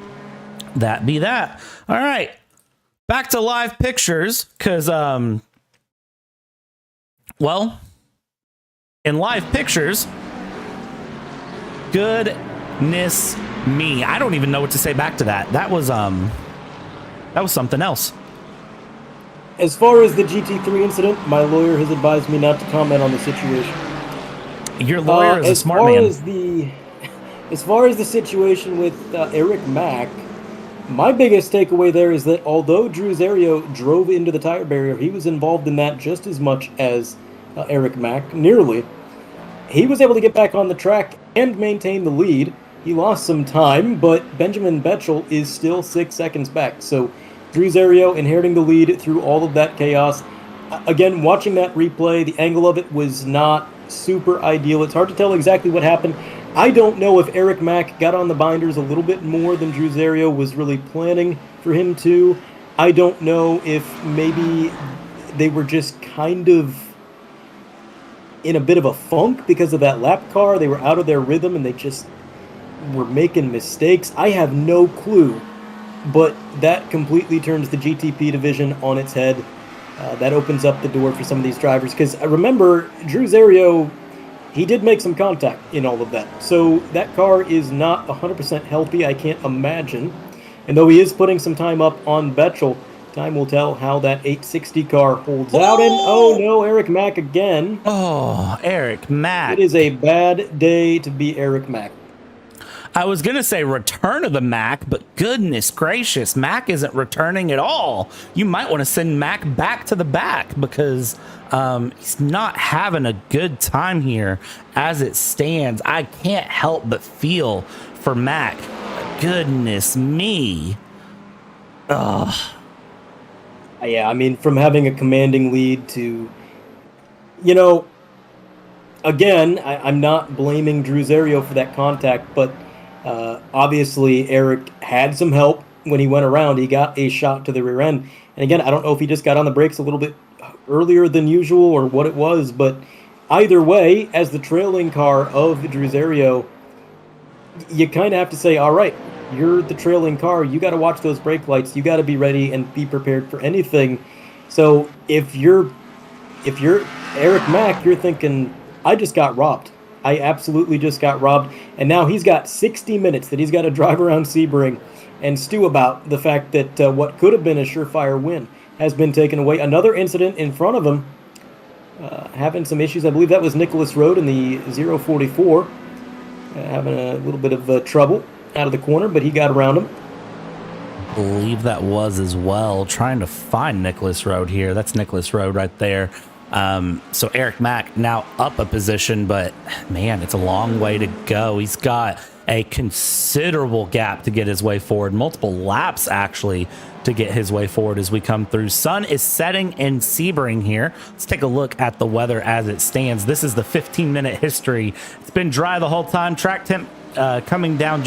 that be that. All right, back to live pictures, because, well, in live pictures, goodness me. I don't even know what to say back to that. That was something else. As far as the GT3 incident, my lawyer has advised me not to comment on the situation. Your lawyer is a smart man. As far as the situation with Eric Mack, my biggest takeaway there is that although Drew Zario drove into the tire barrier, he was involved in that just as much as Eric Mack, nearly. He was able to get back on the track and maintain the lead. He lost some time, but Benjamin Betchel is still 6 seconds back. So Drew Zerio inheriting the lead through all of that chaos. Again, watching that replay, the angle of it was not super ideal. It's hard to tell exactly what happened. I don't know if Eric Mack got on the binders a little bit more than Drew Zerio was really planning for him to. I don't know if maybe they were just kind of in a bit of a funk because of that lap car. They were out of their rhythm and they just were making mistakes. I have no clue, but that completely turns the GTP division on its head. That opens up the door for some of these drivers, because I remember Drew Zerio, he did make some contact in all of that. So that car is not 100% healthy, I can't imagine. And though he is putting some time up on Betchel, time will tell how that 860 car holds out. And oh no, Eric Mack again. Oh, Eric Mack. It is a bad day to be Eric Mack. I was going to say return of the Mac, but goodness gracious, Mac isn't returning at all. You might want to send Mac back to the back, because he's not having a good time here as it stands. I can't help but feel for Mac. Goodness me. Ugh. Yeah, I mean, from having a commanding lead to, again, I'm not blaming Drew Zerio for that contact, but obviously Eric had some help when he went around. He got a shot to the rear end. And again, I don't know if he just got on the brakes a little bit earlier than usual or what it was, but either way, as the trailing car of Drew Zerio, you kind of have to say, all right, you're the trailing car. You got to watch those brake lights. You got to be ready and be prepared for anything. So if you're Eric Mack, you're thinking, I just got robbed. I absolutely just got robbed. And now he's got 60 minutes that he's got to drive around Sebring and stew about the fact that what could have been a surefire win has been taken away. Another incident in front of him, having some issues. I believe that was Nicholas Road in the 044, having a little bit of trouble out of the corner, but he got around him. I believe that was as well. Trying to find Nicholas Road here. That's Nicholas Road right there. So Eric Mack now up a position, but man, it's a long way to go. He's got a considerable gap to get his way forward, multiple laps actually to get his way forward as we come through. Sun is setting in Sebring here. Let's take a look at the weather as it stands. This is the 15-minute history. It's been dry the whole time. Track temp coming down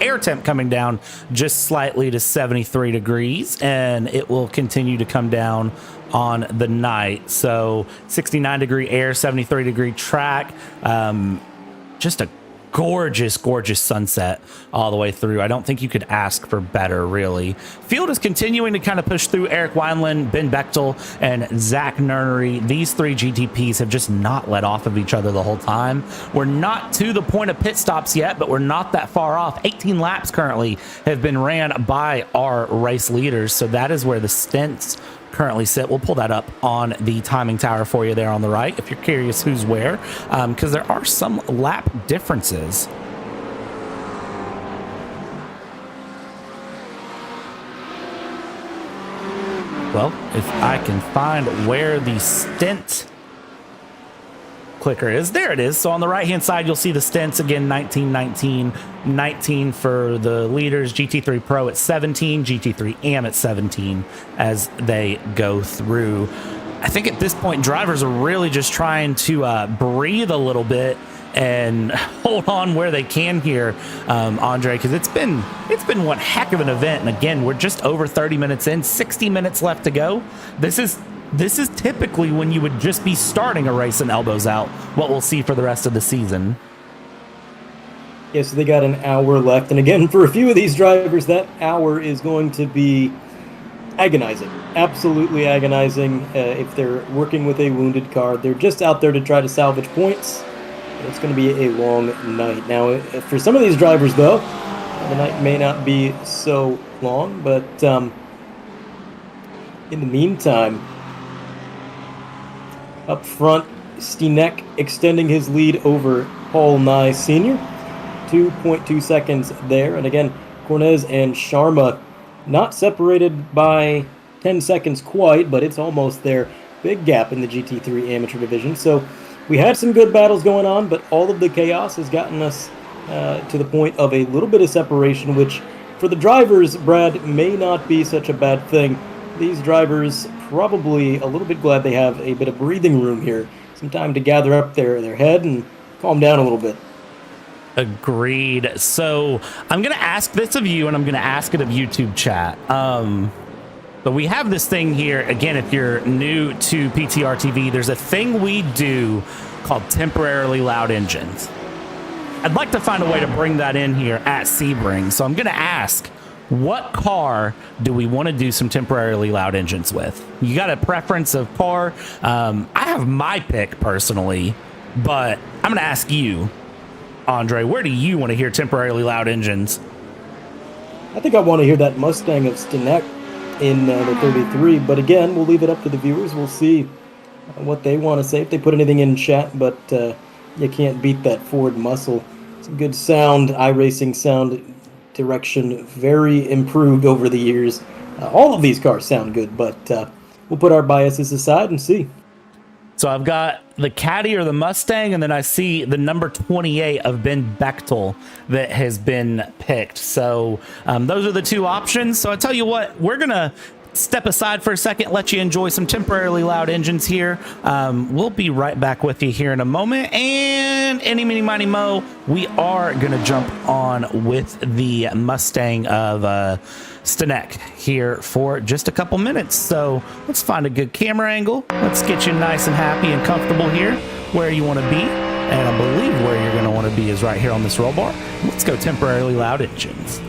air temp coming down just slightly to 73 degrees, and it will continue to come down on the night. So 69 degree air, 73 degree track. Just a gorgeous sunset all the way through. I don't think you could ask for better, really. Field is continuing to kind of push through. Eric Weinland, Ben Bechtel, and Zach Nernery. These three GTPs have just not let off of each other the whole time. We're not to the point of pit stops yet, but we're not that far off. 18 laps currently have been ran by our race leaders, so that is where the stints currently sit. We'll pull that up on the timing tower for you there on the right if you're curious who's where, because there are some lap differences. Well, if I can find where the stint clicker is, there it is. So on the right hand side you'll see the stints again. 19, 19, 19 for the leaders, GT3 Pro at 17, GT3 Am at 17 as they go through. I think at this point drivers are really just trying to breathe a little bit and hold on where they can here, Andre, because it's been one heck of an event. And again, we're just over 30 minutes in, 60 minutes left to go. This is typically when you would just be starting a race and elbows out, what we'll see for the rest of the season. Yeah, so they got an hour left. And again, for a few of these drivers, that hour is going to be agonizing. Absolutely agonizing. If they're working with a wounded car, they're just out there to try to salvage points. It's going to be a long night. Now, for some of these drivers, though, the night may not be so long, but in the meantime, up front, Stinek extending his lead over Paul Nye Sr. 2.2 seconds there. And again, Cornez and Sharma not separated by 10 seconds quite, but it's almost there. Big gap in the GT3 amateur division. So We had some good battles going on, but all of the chaos has gotten us to the point of a little bit of separation, which for the drivers, Brad, may not be such a bad thing. These drivers probably a little bit glad they have a bit of breathing room here, some time to gather up their head and calm down a little bit. Agreed. So I'm going to ask this of you, and I'm going to ask it of YouTube chat. But we have this thing here. Again, if you're new to PTR TV, there's a thing we do called temporarily loud engines. I'd like to find a way to bring that in here at Sebring. So I'm going to ask, what car do we want to do some temporarily loud engines with? You got a preference of car? I have my pick personally, but I'm going to ask you, Andre, where do you want to hear temporarily loud engines? I think I want to hear that Mustang of Stanek in the 33, but again, we'll leave it up to the viewers. We'll see what they want to say, if they put anything in chat, but you can't beat that Ford muscle. It's a good sound, iRacing sound direction, very improved over the years. All of these cars sound good, but we'll put our biases aside and see. So I've got the Caddy or the Mustang, and then I see the number 28 of Ben Bechtel that has been picked. So those are the two options. So I tell you what, we're going to step aside for a second, let you enjoy some temporarily loud engines here. We'll be right back with you here in a moment. And any, mini, mighty, mo, we are going to jump on with the Mustang of Stanek here for just a couple minutes. So let's find a good camera angle. Let's get you nice and happy and comfortable here where you want to be. And I believe where you're going to want to be is right here on this roll bar. Let's go temporarily loud engines.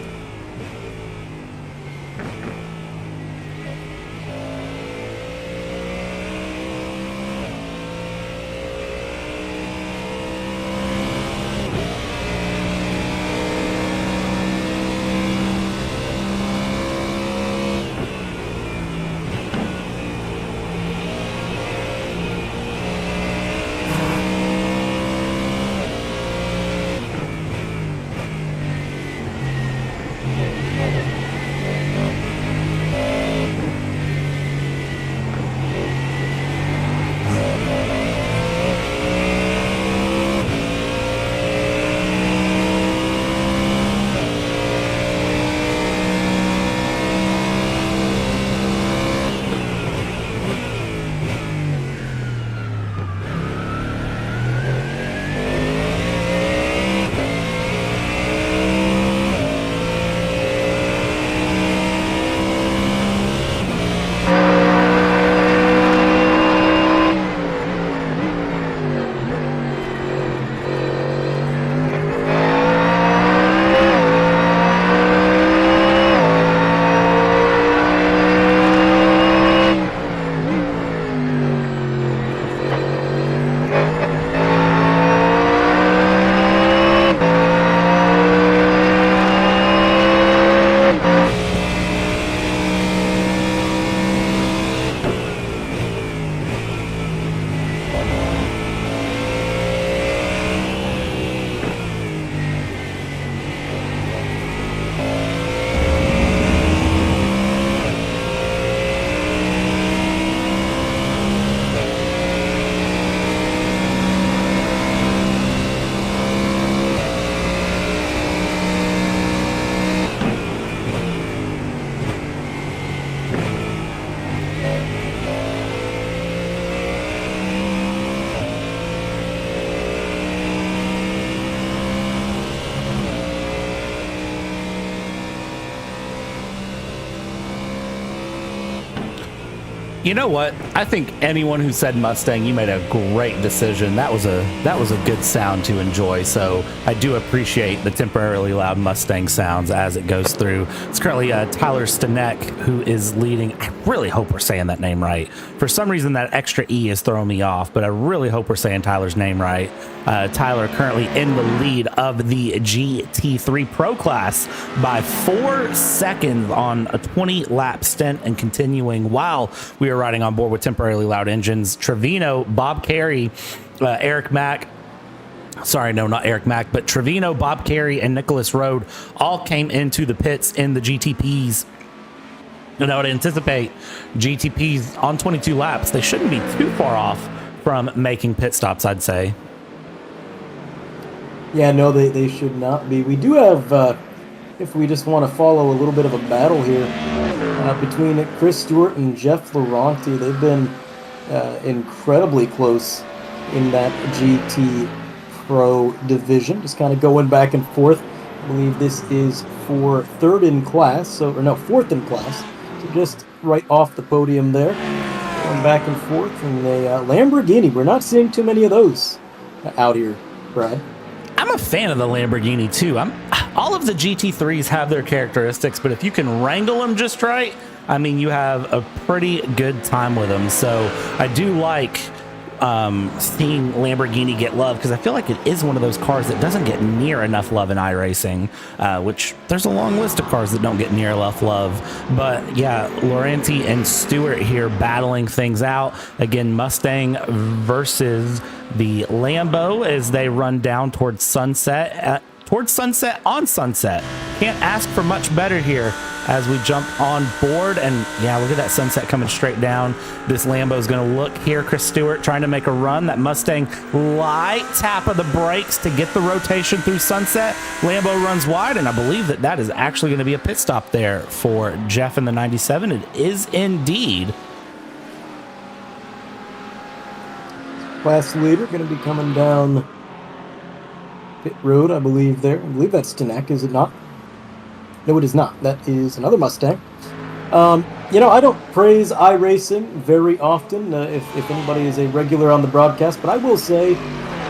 You know what? I think anyone who said Mustang, you made a great decision. That was a good sound to enjoy. So I do appreciate the temporarily loud Mustang sounds as it goes through. It's currently Tyler Stanek who is leading. I really hope we're saying that name right. For some reason, that extra E is throwing me off, but I really hope we're saying Tyler's name right. Tyler currently in the lead of the GT3 Pro class by 4 seconds on a 20-lap stint and continuing while we are riding on board with temporarily loud engines. Trevino, Bob Carey, Eric Mack. Sorry, no, not Eric Mack, but Trevino, Bob Carey, and Nicholas Rode all came into the pits in the GTPs. And I would anticipate GTPs on 22 laps. They shouldn't be too far off from making pit stops, I'd say. Yeah, no, they should not be. We do have, if we just want to follow a little bit of a battle here, between Chris Stewart and Jeff Laurenti. They've been incredibly close in that GT Pro division, just kind of going back and forth. I believe this is for fourth in class, so just right off the podium there, going back and forth in a Lamborghini. We're not seeing too many of those out here, Brad. I'm a fan of the Lamborghini too. All of the GT3s have their characteristics, but if you can wrangle them just right, I mean, you have a pretty good time with them. So I do like seeing Lamborghini get love, because I feel like it is one of those cars that doesn't get near enough love in iRacing, which there's a long list of cars that don't get near enough love. But yeah, Laurenti and Stewart here battling things out. Again, Mustang versus the Lambo as they run down towards Sunset. On Sunset. Can't ask for much better here as we jump on board. And yeah, look at that sunset coming straight down. This Lambo is going to look here. Chris Stewart trying to make a run. That Mustang light tap of the brakes to get the rotation through Sunset. Lambo runs wide, and I believe that is actually going to be a pit stop there for Jeff in the 97. It is indeed. Class leader going to be coming down pit road, I believe there. I believe that's Tanak, is it not? No, it is not. That is another Mustang. I don't praise iRacing very often, if anybody is a regular on the broadcast, but I will say,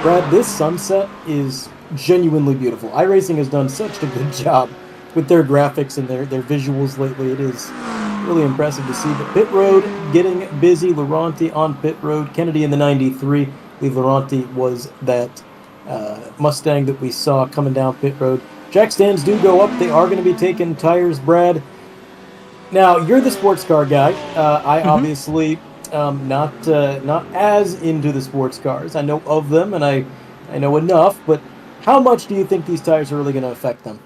Brad, this sunset is genuinely beautiful. iRacing has done such a good job with their graphics and their visuals lately. It is really impressive to see. The pit road getting busy. Laurenti on pit road. Kennedy in the 93. I believe Laurenti was that Mustang that we saw coming down pit road. Jack stands do go up. They are going to be taking tires, Brad. Now, you're the sports car guy. I obviously not as into the sports cars. I know of them, and I know enough, but how much do you think these tires are really going to affect them?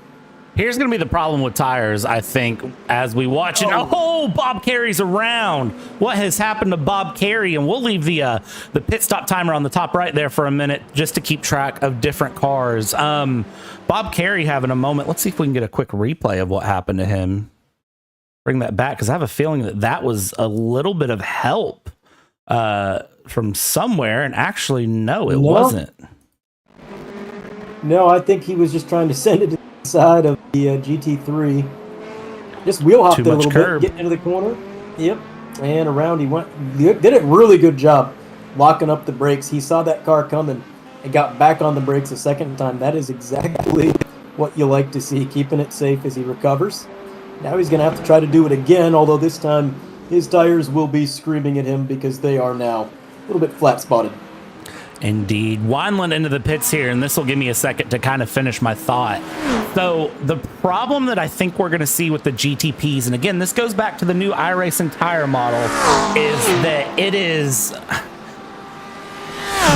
Here's going to be the problem with tires, I think, as we watch it. Oh, Bob Carey's around. What has happened to Bob Carey? And we'll leave the pit stop timer on the top right there for a minute just to keep track of different cars. Bob Carey having a moment. Let's see if we can get a quick replay of what happened to him. Bring that back, because I have a feeling that was a little bit of help from somewhere. And actually, no, it wasn't. No, I think he was just trying to send it to the side of the GT3. Just wheel hopped it a little bit, getting into the corner. Yep, and around he went. Did a really good job locking up the brakes. He saw that car coming and got back on the brakes a second time. That is exactly what you like to see, keeping it safe as he recovers. Now he's going to have to try to do it again, although this time his tires will be screaming at him because they are now a little bit flat-spotted. Indeed. Wineland into the pits here, and this will give me a second to kind of finish my thought. So the problem that I think we're going to see with the GTPs, and again, this goes back to the new iRacing tire model, is that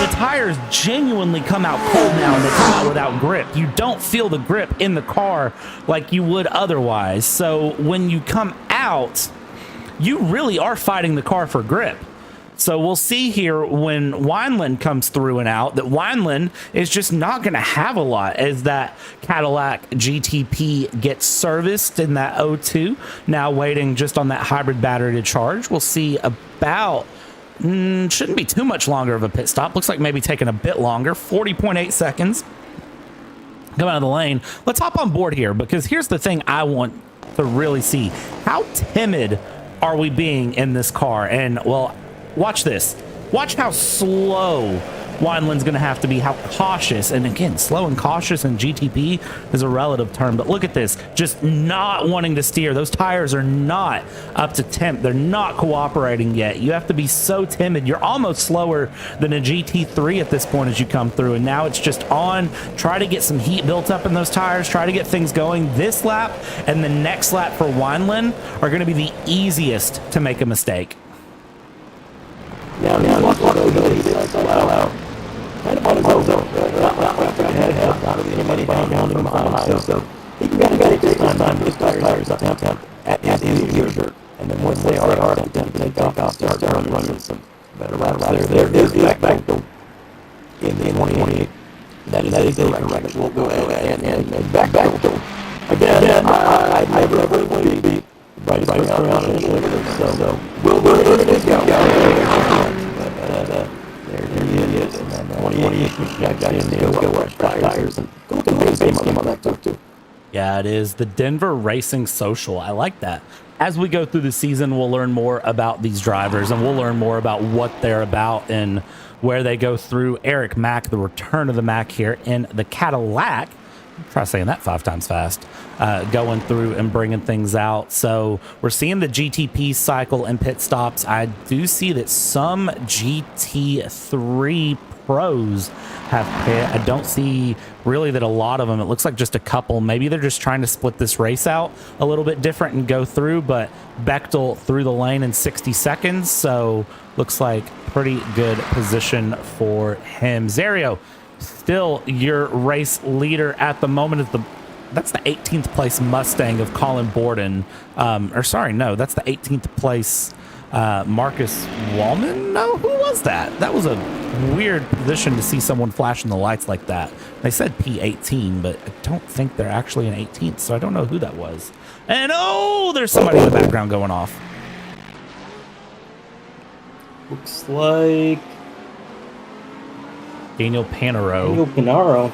the tires genuinely come out cold now, and they come out without grip. You don't feel the grip in the car like you would otherwise. So when you come out, you really are fighting the car for grip. So we'll see here when Wineland comes through and out that Wineland is just not going to have a lot as that Cadillac GTP gets serviced in that 02. Now waiting just on that hybrid battery to charge. We'll see about, shouldn't be too much longer of a pit stop. Looks like maybe taking a bit longer, 40.8 seconds. Come out of the lane. Let's hop on board here, because here's the thing I want to really see. How timid are we being in this car? And, well, watch this. Watch how slow Wineland's going to have to be, how cautious. And again, slow and cautious in GTP is a relative term. But look at this. Just not wanting to steer. Those tires are not up to temp. They're not cooperating yet. You have to be so timid. You're almost slower than a GT3 at this point as you come through. And now it's just on. Try to get some heat built up in those tires. Try to get things going. This lap and the next lap for Wineland are going to be the easiest to make a mistake. Now, watch what they're doing. Wow. Kind of on his own, though. Not really anybody behind him. So he can take this time to get tires up at his leisure. And then once they are then take off, start running some better laps there. There is Bechtel in the 28. That is a correction. We'll go ahead and Bechtel. Again, I never want to be right around initially, so we'll go. There he is, and then 28 jacks in, go watch tires, and go look at the race game on that too. Yeah, it is the Denver Racing Social. I like that. As we go through the season, we'll learn more about these drivers, and we'll learn more about what they're about and where they go through. Eric Mack, the return of the Mack here in the Cadillac. Try saying that 5 times fast. Going through and bringing things out. So we're seeing the GTP cycle and pit stops. I do see that some GT3 pros have pit. I don't see really that a lot of them. It looks like just a couple. Maybe they're just trying to split this race out a little bit different and go through. But Bechtel through the lane in 60 seconds. So looks like pretty good position for him. Zario, still your race leader at the moment is that's the 18th place Mustang of Colin Borden. That's the 18th place Marcus Wallman. No, who was that? That was a weird position to see someone flashing the lights like that. They said P18, but I don't think they're actually an 18th, so I don't know who that was. And there's somebody in the background going off. Looks like Daniel Panaro.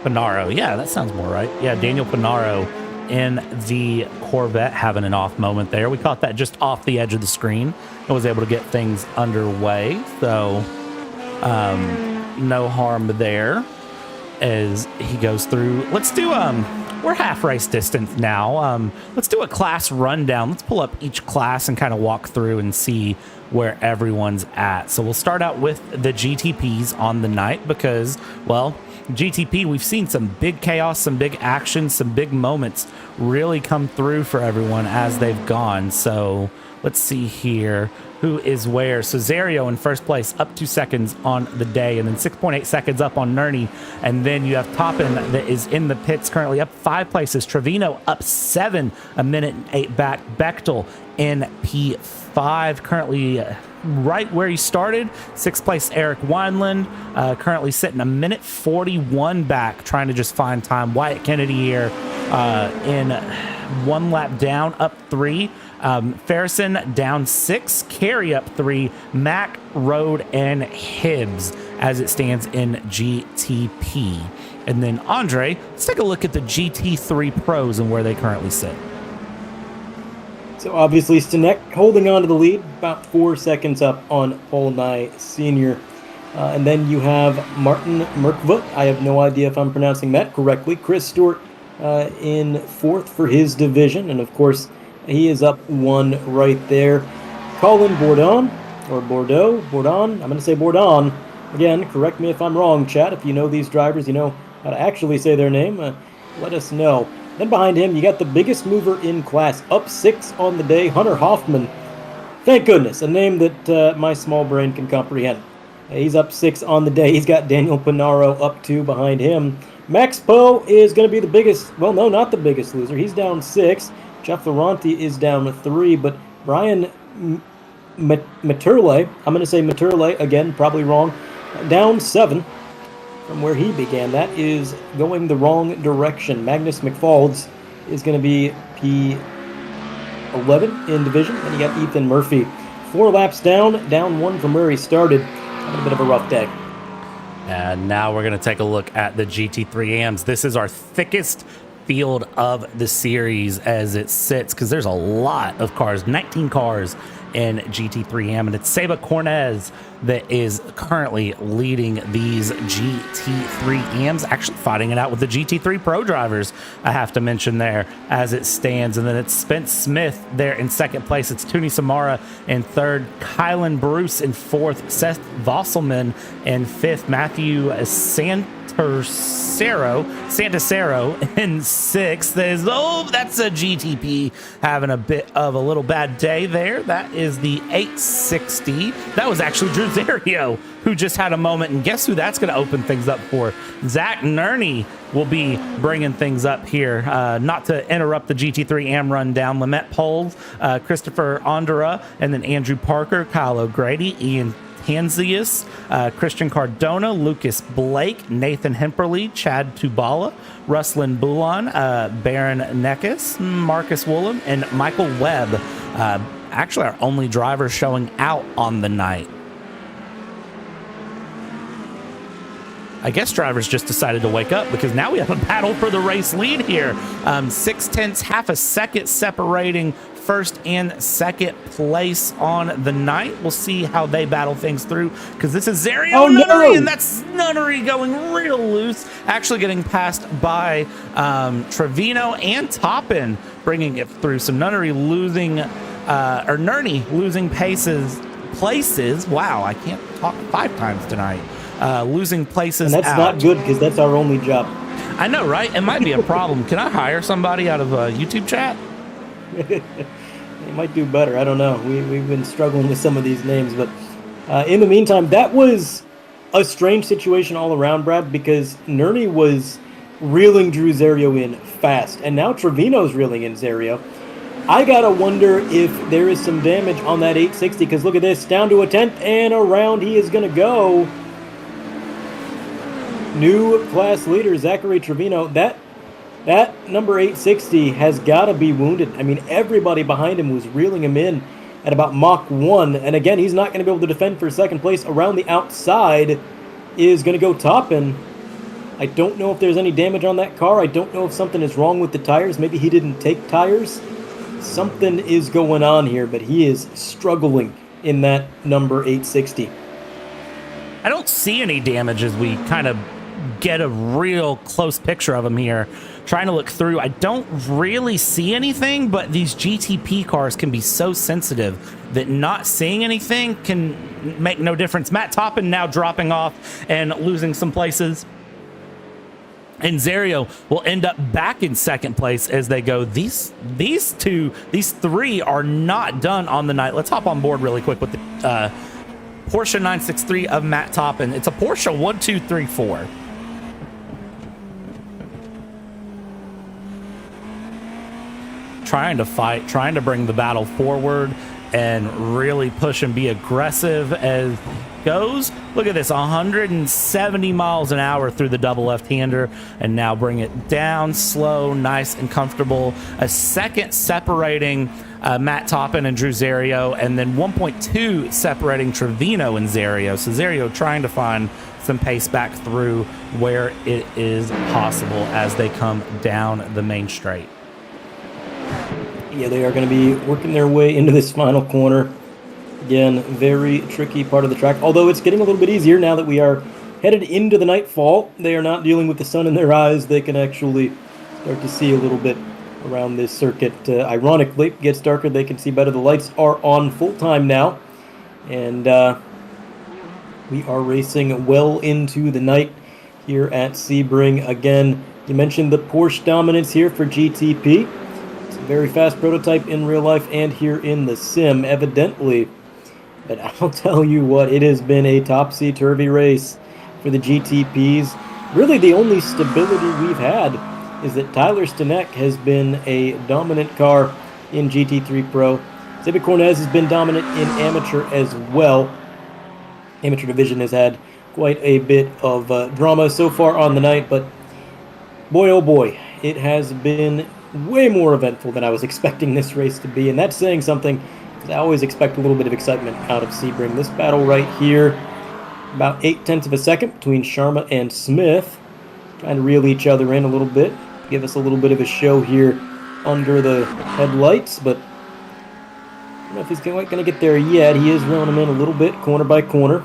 Panaro, yeah, that sounds more right. Yeah, Daniel Panaro in the Corvette having an off moment there. We caught that just off the edge of the screen and was able to get things underway. So no harm there as he goes through. Let's do we're half race distance now. Let's do a class rundown. Let's pull up each class and kind of walk through and see where everyone's at. So we'll start out with the GTPs on the night because, well, GTP, we've seen some big chaos, some big action, some big moments really come through for everyone as they've gone. So let's see here who is where. So Zario in first place, up 2 seconds on the day, and then 6.8 seconds up on Nerney. And then you have Toppin that is in the pits currently up 5 places. Trevino up 7, a minute and 8 back. Bechtel in P5, currently right where he started. 6th place Eric Wineland, currently sitting a minute 41 back, trying to just find time. Wyatt Kennedy here in 1 lap down, up 3. Farrison down 6, Carey up 3, Mack, Rode, and Hibbs as it stands in GTP. And then Andre, let's take a look at the GT3 pros and where they currently sit. So obviously Stanek holding on to the lead, about 4 seconds up on Paul Nye Sr. And then you have Martin Merkvoet. I have no idea if I'm pronouncing that correctly. Chris Stewart in 4th for his division. And of course, he is up 1 right there. Colin Bourdon, or Bordeaux, Bourdon. I'm going to say Bourdon. Again, correct me if I'm wrong, chat. If you know these drivers, you know how to actually say their name, let us know. Then behind him, you got the biggest mover in class, up 6 on the day, Hunter Hoffman. Thank goodness, a name that my small brain can comprehend. He's up 6 on the day. He's got Daniel Panaro up 2 behind him. Max Poe is going to be the biggest, well, no, not the biggest loser. He's down 6. Jeff Laurenti is down 3, but Brian Materle, I'm going to say Materle, again, probably wrong, down 7 from where he began. That is going the wrong direction. Magnus McFalds is going to be P11 in division, and you got Ethan Murphy. 4 laps down 1 from where he started. Having a bit of a rough day. And now we're going to take a look at the GT3Ms. This is our thickest field of the series as it sits because there's a lot of cars, 19 cars in GT3M, and it's Seba Cornez that is currently leading these GT3Ms, actually fighting it out with the GT3 Pro drivers, I have to mention there as it stands. And then it's Spence Smith there in 2nd place. It's Tuni Samara in 3rd, Kylan Bruce in 4th, Seth Vosselman in 5th, Matthew Santasero in sixth. That's a GTP having a bit of a little bad day there. That is the 860. That was actually Drew Zerio who just had a moment, and guess who that's going to open things up for? Zach Nerney will be bringing things up here. Not to interrupt the GT3 AM rundown, Lamette Poles, Christopher Ondera, and then Andrew Parker, Kyle O'Grady, Ian Hansius, Christian Cardona, Lucas Blake, Nathan Hemperly, Chad Tubala, Ruslan Bulan, Baron Neckes, Marcus Woolham, and Michael Webb. Actually, our only driver showing out on the night. I guess drivers just decided to wake up because now we have a battle for the race lead here. 0.6, half a second separating first and second place on the night. We'll see how they battle things through because this is Zerio Nunnery, and that's Nunnery going real loose, actually getting passed by Trevino and Toppin, bringing it through. So Nunnery losing, Nerney losing places. Wow, I can't talk 5 times tonight. Losing places, and that's not good because that's our only job. I know, right? It might be a problem. Can I hire somebody out of a YouTube chat? They might do better. I don't know. We've been struggling with some of these names, but in the meantime, that was a strange situation all around, Brad, because Nerney was reeling Drew Zerio in fast, and now Trevino's reeling in Zerio. I gotta wonder if there is some damage on that 860, because look at this, down to a 10th, and around he is gonna go. New class leader, Zachary Trevino. That number 860 has got to be wounded. I mean, everybody behind him was reeling him in at about Mach 1. And again, he's not going to be able to defend for second place. Around the outside is going to go Toppin. I don't know if there's any damage on that car. I don't know if something is wrong with the tires. Maybe he didn't take tires. Something is going on here, but he is struggling in that number 860. I don't see any damage as we kind of get a real close picture of him here. Trying to look through, I don't really see anything, but these GTP cars can be so sensitive that not seeing anything can make no difference. Matt Toppin now dropping off and losing some places. And Zerio will end up back in second place as they go. These three are not done on the night. Let's hop on board really quick with the Porsche 963 of Matt Toppin. It's a Porsche 1234. Trying to fight, trying to bring the battle forward and really push and be aggressive as goes. Look at this, 170 miles an hour through the double left-hander, and now bring it down slow, nice and comfortable. A second separating Matt Toppin and Drew Zerio, and then 1.2 separating Trevino and Zerio. So Zerio trying to find some pace back through where it is possible as they come down the main straight. Yeah, they are going to be working their way into this final corner. Again, very tricky part of the track, although it's getting a little bit easier now that we are headed into the nightfall. They are not dealing with the sun in their eyes. They can actually start to see a little bit around this circuit. Ironically, it gets darker, they can see better. The lights are on full time now, and we are racing well into the night here at Sebring. Again, you mentioned the Porsche dominance here for GTP. It's a very fast prototype in real life and here in the sim, evidently. But I'll tell you what, it has been a topsy-turvy race for the GTPs. Really, the only stability we've had is that Tyler Stanek has been a dominant car in GT3 Pro. Zibic Cornez has been dominant in amateur as well. Amateur division has had quite a bit of drama so far on the night, but boy oh boy, it has been way more eventful than I was expecting this race to be, and that's saying something, because I always expect a little bit of excitement out of Sebring. This battle right here, about 0.8 of a second between Sharma and Smith, trying to reel each other in a little bit, give us a little bit of a show here under the headlights, but I don't know if he's quite going to get there yet. He is reeling him in a little bit, corner by corner.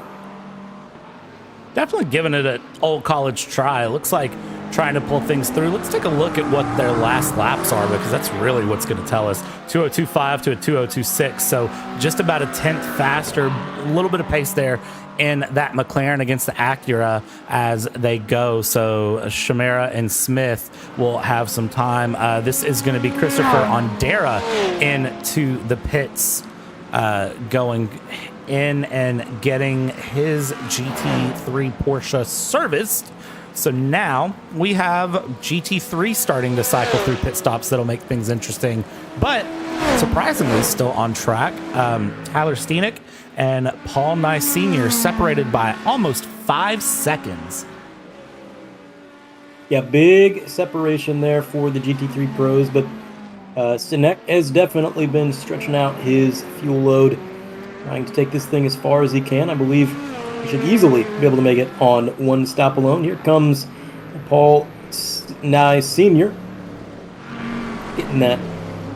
Definitely giving it an old college try. It looks like trying to pull things through. Let's take a look at what their last laps are, because that's really what's going to tell us. 2:02.5 to a 2:02.6, so just about a tenth faster, a little bit of pace there in that McLaren against the Acura as they go. So Shamera and Smith will have some time. This is going to be Christopher Ondera into the pits, going in and getting his GT3 Porsche serviced. So now we have GT3 starting to cycle through pit stops. That'll make things interesting, but surprisingly still on track. Tyler Steenick and Paul Nye Sr. separated by almost 5 seconds. Yeah, big separation there for the GT3 pros, but Steenick has definitely been stretching out his fuel load, trying to take this thing as far as he can. I believe he should easily be able to make it on one stop alone. Here comes Paul Nye Sr. getting that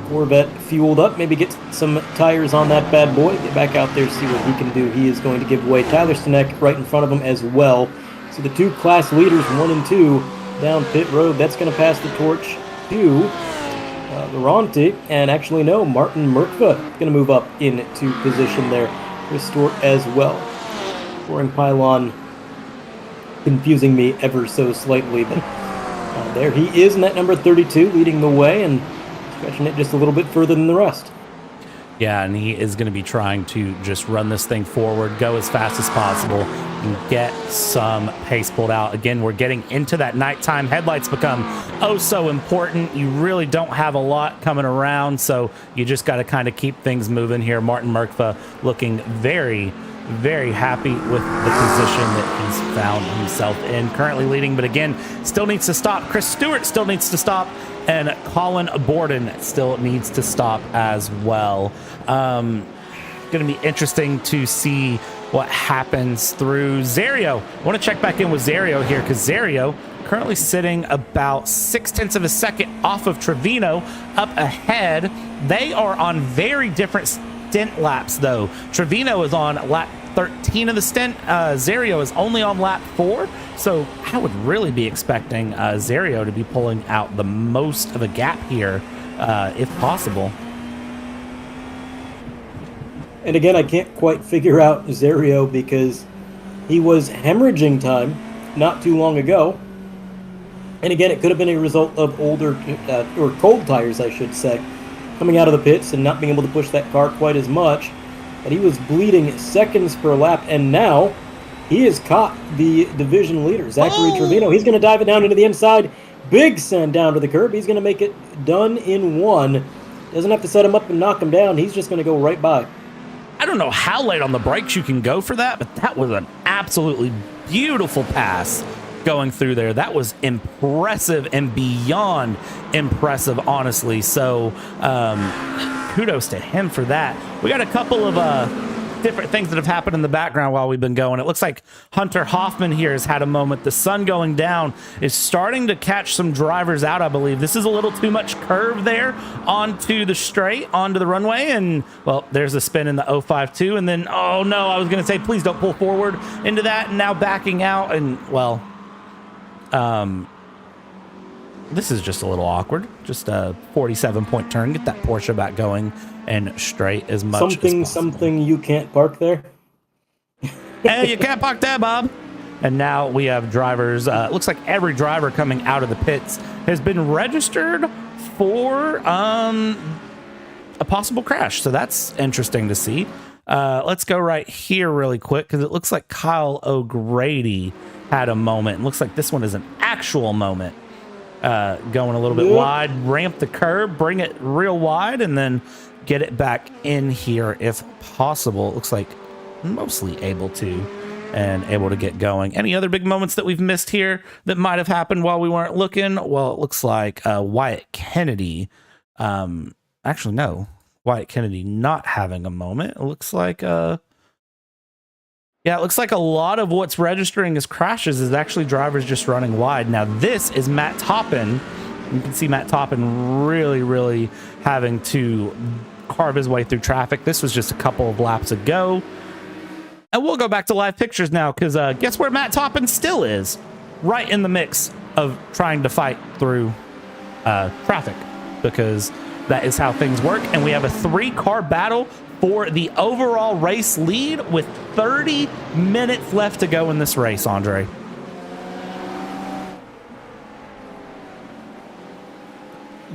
Corvette fueled up, maybe get some tires on that bad boy, get back out there, see what he can do. He is going to give away. Tyler Steenick right in front of him as well. So the two class leaders, 1 and 2, down pit road. That's going to pass the torch to Laurenti, and actually no, Martin Merkva going to move up into position there. Chris Stewart as well. Scoring pylon confusing me ever so slightly, but there he is in that number 32, leading the way and stretching it just a little bit further than the rest. Yeah, and he is going to be trying to just run this thing forward, go as fast as possible, and get some pace pulled out. Again, we're getting into that nighttime. Headlights become oh so important. You really don't have a lot coming around, so you just got to kind of keep things moving here. Martin Merkva looking very, very happy with the position that he's found himself in. Currently leading, but again, still needs to stop. Chris Stewart still needs to stop, and Colin Borden still needs to stop as well. Going to be interesting to see what happens through Zerio. I want to check back in with Zerio here, because Zerio currently sitting about 0.6 of a second off of Trevino up ahead. They are on very different stint laps, though. Trevino is on lap 13 of the stint. Zerio is only on lap 4. So I would really be expecting Zerio to be pulling out the most of a gap here, if possible. And again, I can't quite figure out Zerio because he was hemorrhaging time not too long ago. And again, it could have been a result of older, or cold tires, I should say, coming out of the pits and not being able to push that car quite as much. But he was bleeding seconds per lap, and now he has caught the division leader, Zachary Trevino. He's going to dive it down into the inside. Big send down to the curb. He's going to make it done in one. Doesn't have to set him up and knock him down. He's just going to go right by. I don't know how late on the brakes you can go for that, but that was an absolutely beautiful pass going through there. That was impressive and beyond impressive, honestly. So kudos to him for that. We got a couple of different things that have happened in the background while we've been going. It looks like Hunter Hoffman here has had a moment. The sun going down is starting to catch some drivers out, I believe. This is a little too much curve there onto the straight, onto the runway, and, well, there's a spin in the 052, and then, oh no, I was going to say, please don't pull forward into that, and now backing out, and, well, this is just a little awkward. Just a 47-point turn. Get that Porsche back going and straight as much as possible. Something you can't park there? Hey, you can't park there, Bob. And now we have drivers. Looks like every driver coming out of the pits has been registered for a possible crash. So that's interesting to see. Let's go right here really quick, because it looks like Kyle O'Grady had a moment. It looks like this one is an actual moment. Going a little bit wide, ramp the curb, bring it real wide, and then get it back in here if possible. It looks like mostly able to, and able to get going. Any other big moments that we've missed here that might have happened while we weren't looking? Well, it looks like Wyatt Kennedy. Actually, no. Wyatt Kennedy not having a moment. It looks like yeah, it looks like a lot of what's registering as crashes is actually drivers just running wide. Now, this is Matt Toppin. You can see Matt Toppin really, really having to carve his way through traffic. This was just a couple of laps ago. And we'll go back to live pictures now, because guess where Matt Toppin still is? Right in the mix of trying to fight through traffic, because that is how things work. And we have a 3-car battle for the overall race lead with 30 minutes left to go in this race, Andre.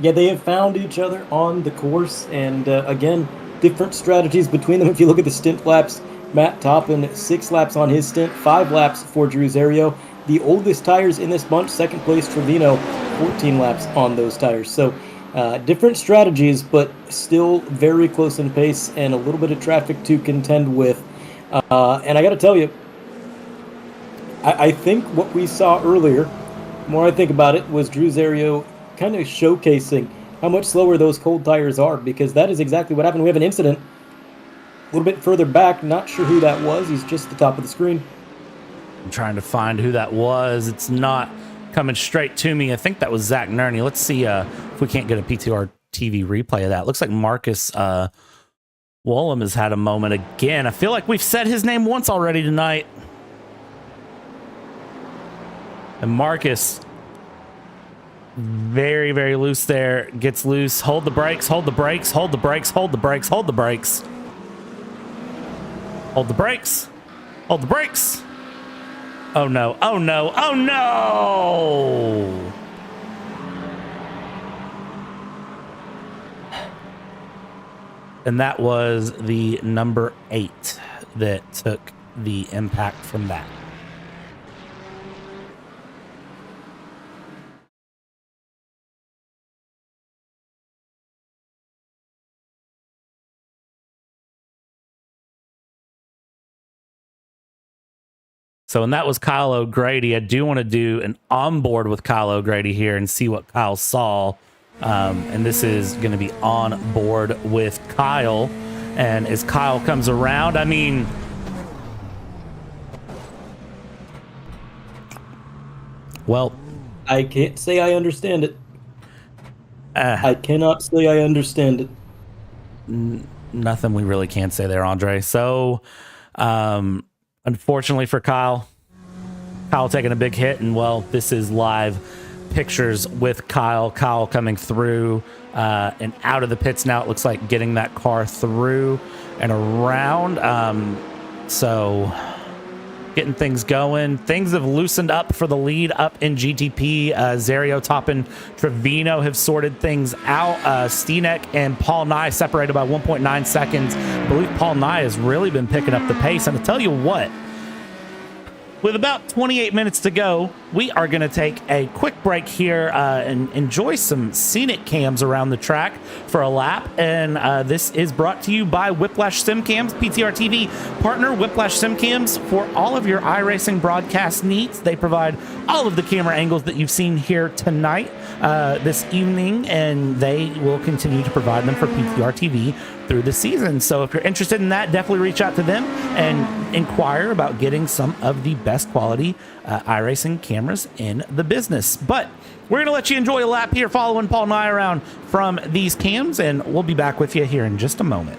Yeah, they have found each other on the course, and again, different strategies between them. If you look at the stint laps, Matt Toppin, 6 laps on his stint, 5 laps for Drew Zerio. The oldest tires in this bunch, second place Trevino, 14 laps on those tires. So different strategies, but still very close in pace and a little bit of traffic to contend with. And I got to tell you, I think what we saw earlier, the more I think about it, was Drew Zerio kind of showcasing how much slower those cold tires are, because that is exactly what happened. We have an incident a little bit further back. Not sure who that was. He's just at the top of the screen. I'm trying to find who that was. It's not coming straight to me. I think that was Zach Nerney. Let's see if we can't get a PTR TV replay of that. Looks like Marcus Wollum has had a moment again. I feel like we've said his name once already tonight. And Marcus, very, very loose there. Gets loose. Hold the brakes, hold the brakes, hold the brakes, hold the brakes, hold the brakes. Hold the brakes. Hold the brakes. Oh no, oh no, oh no! And that was the number 8 that took the impact from that. So, and that was Kyle O'Grady. I do want to do an onboard with Kyle O'Grady here and see what Kyle saw. And this is going to be on board with Kyle. And as Kyle comes around, I mean, well, I can't say I understand it. I cannot say I understand it. Nothing we really can't say there, Andre. So, unfortunately for Kyle taking a big hit, and well, this is live pictures with Kyle coming through and out of the pits now. It looks like getting that car through and around. So getting things going. Things have loosened up for the lead up in GTP. Zerio, Toppin, Trevino have sorted things out. Steenek and Paul Nye separated by 1.9 seconds. I believe Paul Nye has really been picking up the pace. And I'll tell you what, with about 28 minutes to go, we are going to take a quick break here and enjoy some scenic cams around the track for a lap. And this is brought to you by Whiplash Sim Cams, PTR TV partner. Whiplash Sim Cams for all of your iRacing broadcast needs. They provide all of the camera angles that you've seen here tonight, this evening, and they will continue to provide them for PTR TV through the season. So if you're interested in that, definitely reach out to them and inquire about getting some of the best quality iRacing cameras in the business. But we're going to let you enjoy a lap here following Paul Nye around from these cams, and we'll be back with you here in just a moment.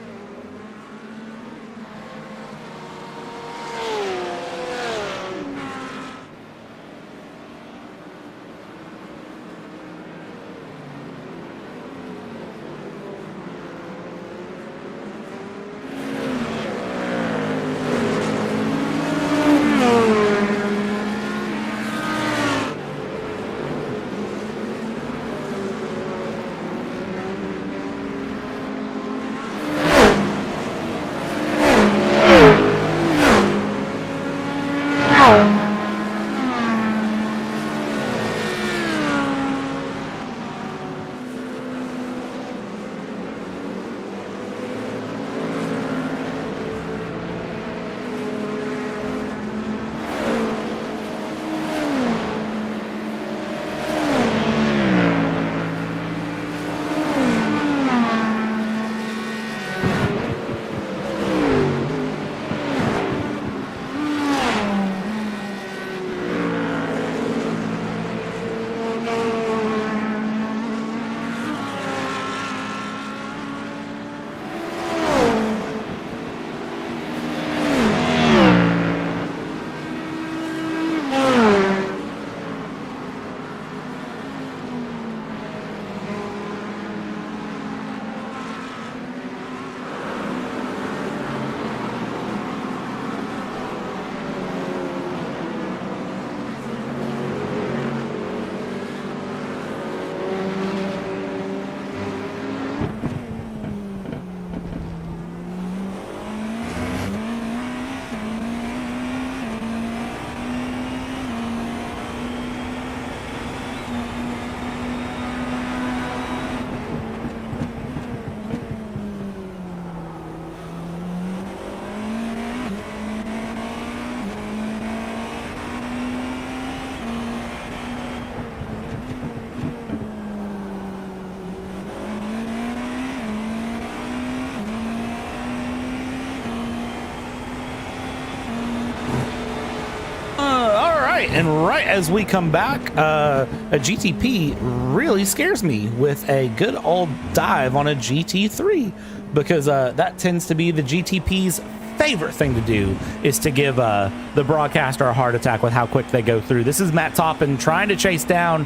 and right as we come back, a GTP really scares me with a good old dive on a GT3, because that tends to be the GTP's favorite thing to do, is to give the broadcaster a heart attack with how quick they go through. This is Matt Toppin trying to chase down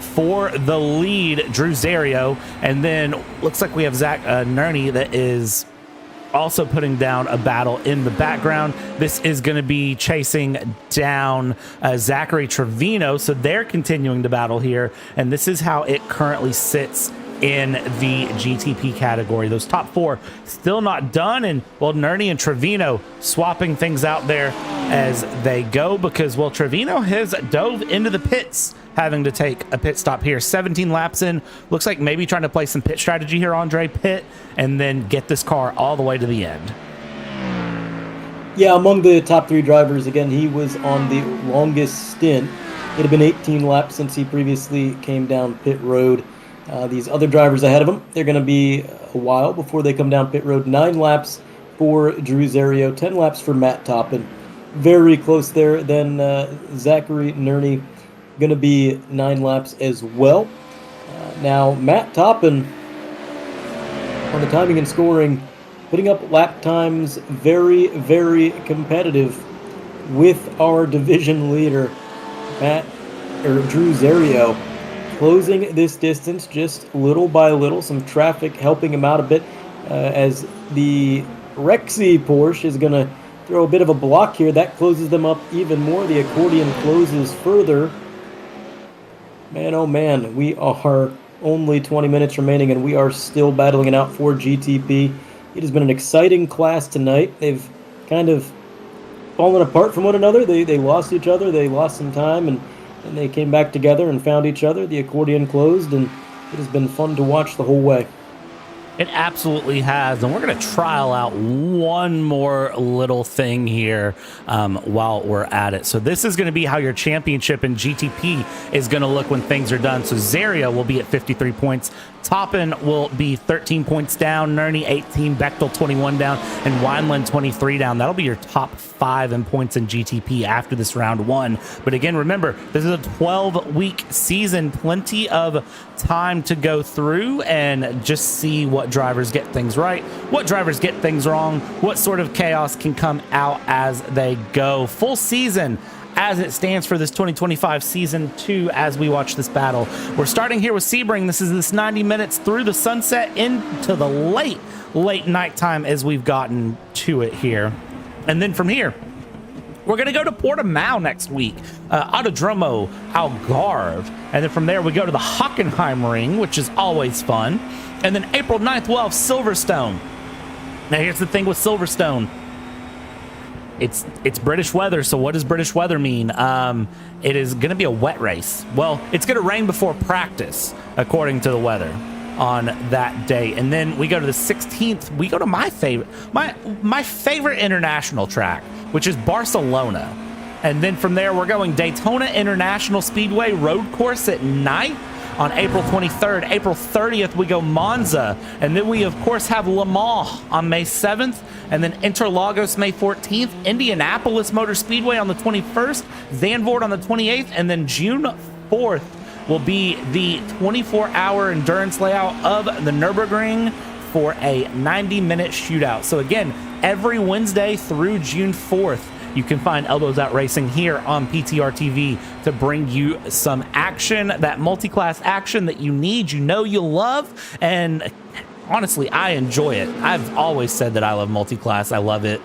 for the lead Drew Zerio, and then looks like we have Zach Nerney that is also putting down a battle in the background. This is going to be chasing down Zachary Trevino, so they're continuing to battle here, and this is how it currently sits in the GTP category. Those top four still not done, and well, Nerney and Trevino swapping things out there as they go, because well, Trevino has dove into the pits, having to take a pit stop here. 17 laps in, looks like maybe trying to play some pit strategy here, Andre, pit and then get this car all the way to the end. Yeah, among the top three drivers, again, he was on the longest stint. It had been 18 laps since he previously came down pit road. These other drivers ahead of him, they're going to be a while before they come down pit road. 9 laps for Drew Zerio, 10 laps for Matt Toppin. Very close there. Then Zachary Nerney going to be 9 laps as well. Now, Matt Toppin on the timing and scoring, putting up lap times very, very competitive with our division leader, Drew Zerio. Closing this distance just little by little, some traffic helping him out a bit as the Rexy Porsche is going to throw a bit of a block here. That closes them up even more. The accordion closes further. Man, oh man, we are only 20 minutes remaining and we are still battling it out for GTP. It has been an exciting class tonight. They've kind of fallen apart from one another. They lost each other. They lost some time, and they came back together and found each other. The accordion closed, and it has been fun to watch the whole way. It absolutely has, and we're going to trial out one more little thing here while we're at it. So this is going to be how your championship in GTP is going to look when things are done. So Zerio will be at 53 points. Toppin will be 13 points down, Nerney 18, Bechtel 21 down, and Wineland 23 down. That'll be your top 5 in points in GTP after this round 1. But again, remember, this is a 12-week season, plenty of time to go through and just see what drivers get things right, what drivers get things wrong, what sort of chaos can come out as they go. Full season as it stands for this 2025 season 2 as we watch this battle. We're starting here with Sebring. This is this 90 minutes through the sunset into the late nighttime as we've gotten to it here. And then from here, we're going to go to Portimao next week, Autodromo Algarve. And then from there, we go to the Hockenheim Ring, which is always fun. And then April 9th, we'll have Silverstone. Now, here's the thing with Silverstone. It's British weather, so what does British weather mean? It is going to be a wet race. Well, it's going to rain before practice, according to the weather on that day. And then we go to the 16th. We go to my favorite international track, which is Barcelona. And then from there, we're going Daytona International Speedway road course at night on April 23rd. April 30th, we go Monza. And then we, of course, have Le Mans on May 7th. And then Interlagos May 14th. Indianapolis Motor Speedway on the 21st. Zandvoort on the 28th. And then June 4th will be the 24-hour endurance layout of the Nürburgring for a 90-minute shootout. So again, every Wednesday through June 4th, you can find Elbows Out Racing here on PTR TV to bring you some action, that multi-class action that you need, you love, and honestly, I enjoy it. I've always said that I love multi-class. I love it.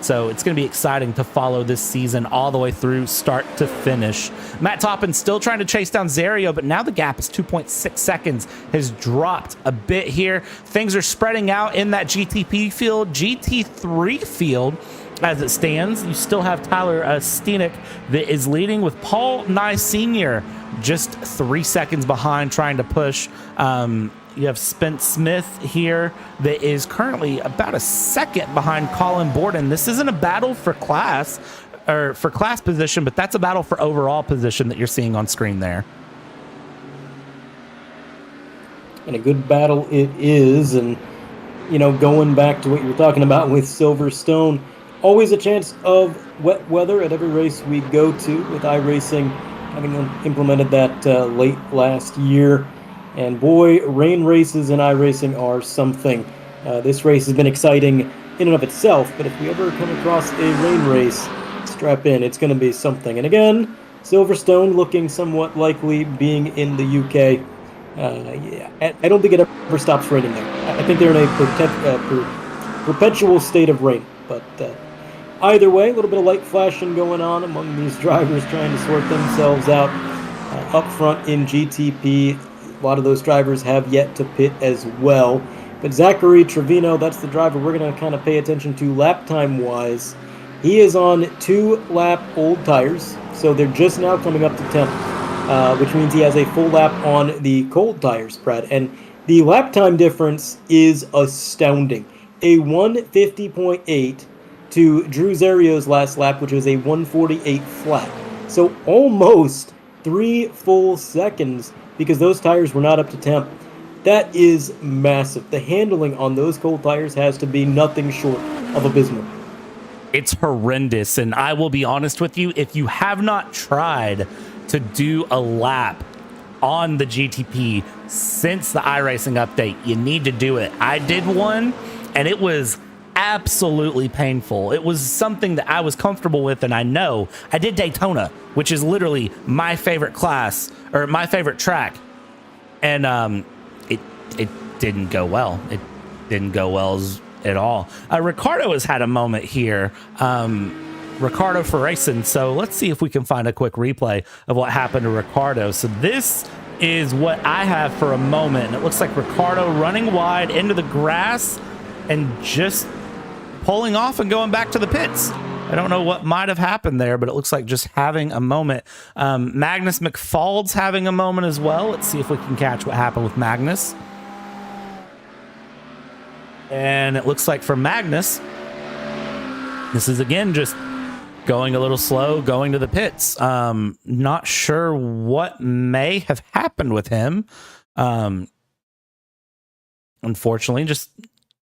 So it's going to be exciting to follow this season all the way through, start to finish. Matt Toppin still trying to chase down Zerio, but now the gap is 2.6 seconds, has dropped a bit here. Things are spreading out in that GTP field, GT3 field. As it stands, you still have Tyler Steenick that is leading, with Paul Nye Sr. just 3 seconds behind, trying to push. You have Spence Smith here that is currently about a second behind Colin Borden. This isn't a battle for class or for class position, but that's a battle for overall position that you're seeing on screen there. And a good battle it is. And, going back to what you were talking about with Silverstone, Always a chance of wet weather at every race we go to with iRacing, having implemented that late last year. And boy, rain races in iRacing are something. This race has been exciting in and of itself, but if we ever come across a rain race, strap in, it's going to be something. And again, Silverstone looking somewhat likely being in the UK. Yeah, I don't think it ever stops raining there. I think they're in a perpetual state of rain. But either way, a little bit of light flashing going on among these drivers trying to sort themselves out. Up front in GTP, a lot of those drivers have yet to pit as well. But Zachary Trevino, that's the driver we're going to kind of pay attention to lap time-wise. He is on 2-lap-old tires, so they're just now coming up to temp, which means he has a full lap on the cold tires, Brad. And the lap time difference is astounding. A 150.8 to Drew Zario's last lap, which was a 148 flat. So almost 3 full seconds because those tires were not up to temp. That is massive. The handling on those cold tires has to be nothing short of abysmal. It's horrendous. And I will be honest with you, if you have not tried to do a lap on the GTP since the iRacing update, you need to do it. I did one and it was absolutely painful. It was something that I was comfortable with, and I know I did Daytona, which is literally my favorite class or my favorite track, and it didn't go well. It didn't go well at all. Ricardo has had a moment here. Ricardo for racing. So let's see if we can find a quick replay of what happened to Ricardo. So this is what I have for a moment, and it looks like Ricardo running wide into the grass and just pulling off and going back to the pits. I don't know what might have happened there, but it looks like just having a moment. Magnus McFald's having a moment as well. Let's see if we can catch what happened with Magnus. And it looks like for Magnus, this is again just going a little slow, going to the pits. Not sure what may have happened with him. Unfortunately, just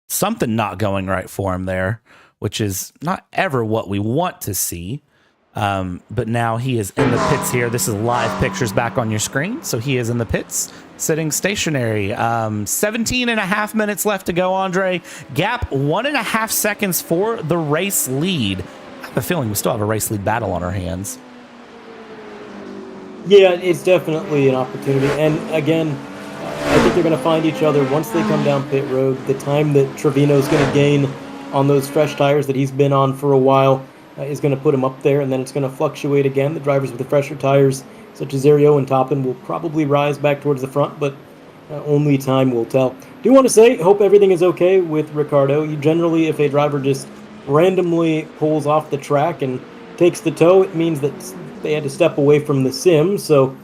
something not going right for him there, which is not ever what we want to see. But now he is in the pits here. This is live pictures back on your screen. So he is in the pits, sitting stationary. 17 and a half minutes left to go, Andre. Gap 1.5 seconds for the race lead. I have a feeling we still have a race lead battle on our hands. Yeah, it's definitely an opportunity. And again, I think they're going to find each other once they come down pit road. The time that Trevino's going to gain on those fresh tires that he's been on for a while is going to put him up there, and then it's going to fluctuate again. The drivers with the fresher tires, such as Ario and Toppin, will probably rise back towards the front, but only time will tell. Do want to say, hope everything is okay with Ricardo. You generally, if a driver just randomly pulls off the track and takes the tow, it means that they had to step away from the sim, so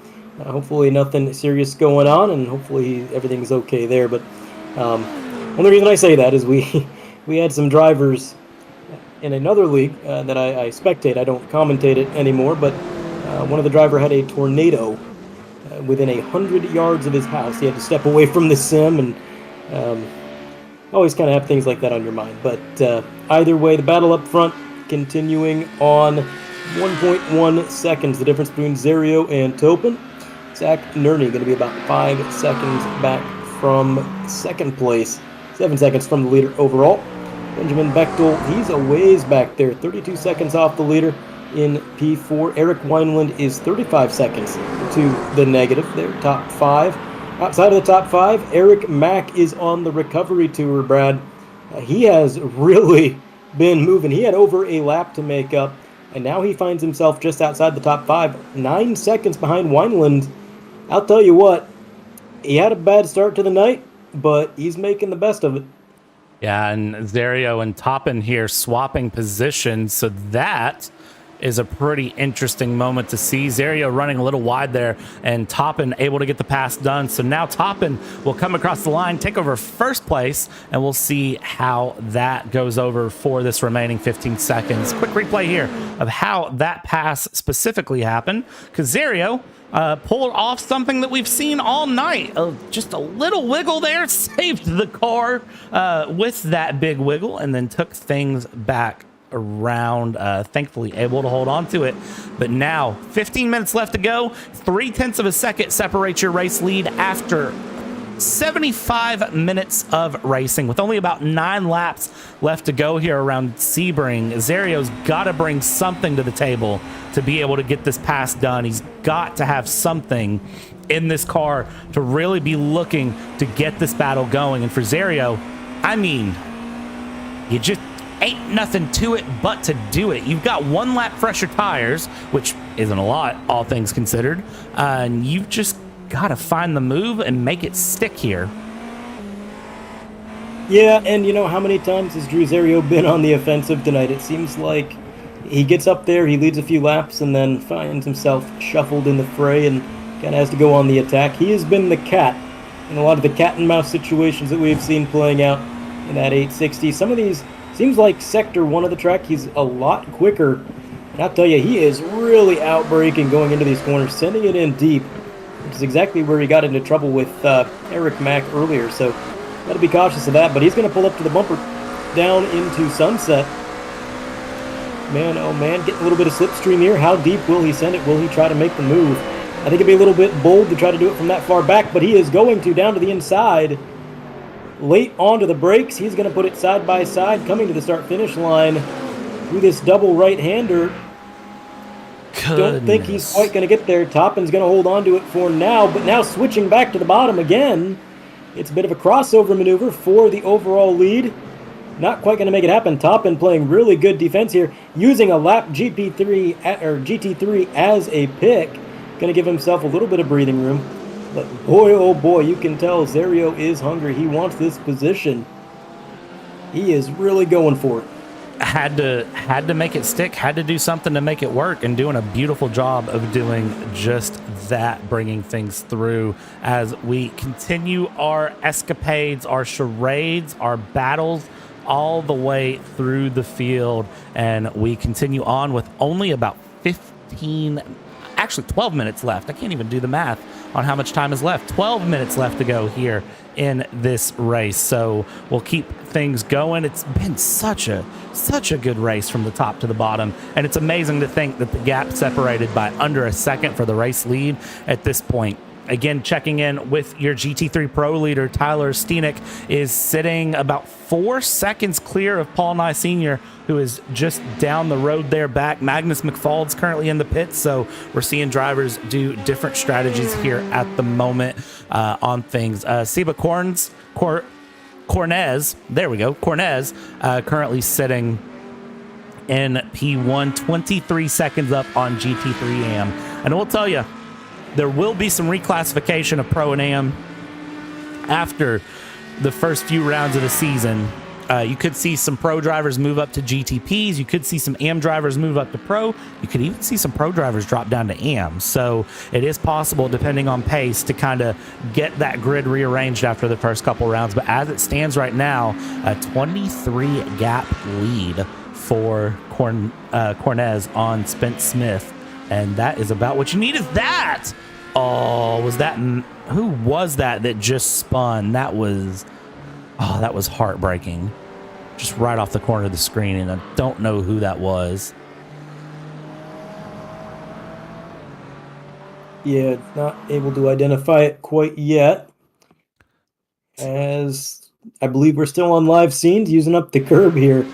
hopefully nothing serious going on, and hopefully everything's okay there. But only reason I say that is we had some drivers in another league that I spectate. I don't commentate it anymore, but one of the driver had a tornado within 100 yards of his house. He had to step away from the sim, and always kind of have things like that on your mind. But either way, the battle up front continuing on 1.1 seconds. The difference between Zario and Topin. Zach Nerney going to be about 5 seconds back from second place. 7 seconds from the leader overall. Benjamin Bechtel, he's a ways back there. 32 seconds off the leader in P4. Eric Wineland is 35 seconds to the negative there, top 5. Outside of the top 5, Eric Mack is on the recovery tour, Brad. He has really been moving. He had over a lap to make up, and now he finds himself just outside the top 5. 9 seconds behind Wineland. I'll tell you what, he had a bad start to the night, but he's making the best of it. Yeah, and Zario and Toppin here swapping positions, so that is a pretty interesting moment to see. Zario running a little wide there, and Toppin able to get the pass done. So now Toppin will come across the line, take over first place, and we'll see how that goes over for this remaining 15 seconds. Quick replay here of how that pass specifically happened, because Zario pulled off something that we've seen all night. Just a little wiggle there, saved the car with that big wiggle, and then took things back around, thankfully able to hold on to it. But now 15 minutes left to go. 0.3 of a second separates your race lead after 75 minutes of racing, with only about 9 laps left to go here around Sebring. Zario's got to bring something to the table to be able to get this pass done. He's got to have something in this car to really be looking to get this battle going. And for Zario, I mean, you just ain't nothing to it but to do it. You've got 1 lap fresher tires, which isn't a lot, all things considered, and you've just got to find the move and make it stick here. Yeah, and you know, how many times has Drew Zario been on the offensive tonight? It seems like he gets up there, he leads a few laps, and then finds himself shuffled in the fray and kind of has to go on the attack. He has been the cat in a lot of the cat and mouse situations that we've seen playing out in that 860. Some of these, seems like sector 1 of the track, he's a lot quicker. And I'll tell you, he is really outbraking going into these corners, sending it in deep, which is exactly where he got into trouble with Eric Mack earlier. So got to be cautious of that. But he's going to pull up to the bumper down into Sunset. Man, oh man, getting a little bit of slipstream here. How deep will he send it? Will he try to make the move? I think it'd be a little bit bold to try to do it from that far back, but he is going to down to the inside. Late onto the brakes. He's going to put it side by side, coming to the start-finish line through this double right-hander. Don't think he's quite going to get there. Toppin's going to hold on to it for now, but now switching back to the bottom again. It's a bit of a crossover maneuver for the overall lead. Not quite going to make it happen. Toppin playing really good defense here, using a lap GT3 as a pick. Going to give himself a little bit of breathing room. But boy, oh boy, you can tell Zario is hungry. He wants this position. He is really going for it. Had to make it stick, had to do something to make it work, and doing a beautiful job of doing just that, bringing things through as we continue our escapades, our charades, our battles all the way through the field. And we continue on with only about 12 minutes left. I can't even do the math on how much time is left. 12 minutes left to go here in this race. So we'll keep things going. It's been such a good race from the top to the bottom. And it's amazing to think that the gap separated by under a second for the race lead at this point. Again, checking in with your GT3 Pro leader, Tyler Steenick, is sitting about 4 seconds clear of Paul Nye Sr., who is just down the road there back. Magnus McFaulds currently in the pits, so we're seeing drivers do different strategies here at the moment on things. Seba Cornez, there we go, Cornez, currently sitting in P1, 23 seconds up on GT3 AM. And I will tell you, there will be some reclassification of Pro and AM after the first few rounds of the season. You could see some Pro drivers move up to GTPs. You could see some AM drivers move up to Pro. You could even see some Pro drivers drop down to AM. So it is possible, depending on pace, to kind of get that grid rearranged after the first couple rounds. But as it stands right now, a 23 gap lead for Cornez on Spence Smith. And that is about what you need. Is that? Oh, was that? Who was that just spun? That was heartbreaking. Just right off the corner of the screen, and I don't know who that was. Yeah, not able to identify it quite yet. As I believe we're still on live scenes, using up the curb here.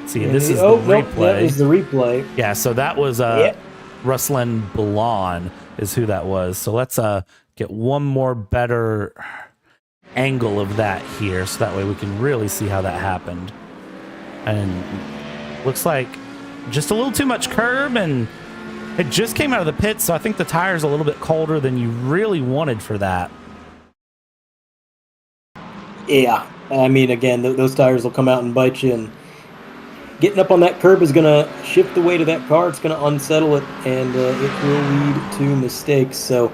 See, this is the replay. No, that is the replay. Yeah, so that was Ruslan Balon is who that was. So let's get one more better angle of that here, so that way we can really see how that happened. And looks like just a little too much curb, and it just came out of the pit, so I think the tire's a little bit colder than you really wanted for that. Yeah, I mean, again, those tires will come out and bite you, and getting up on that curb is going to shift the weight of that car. It's going to unsettle it, and it will lead to mistakes. So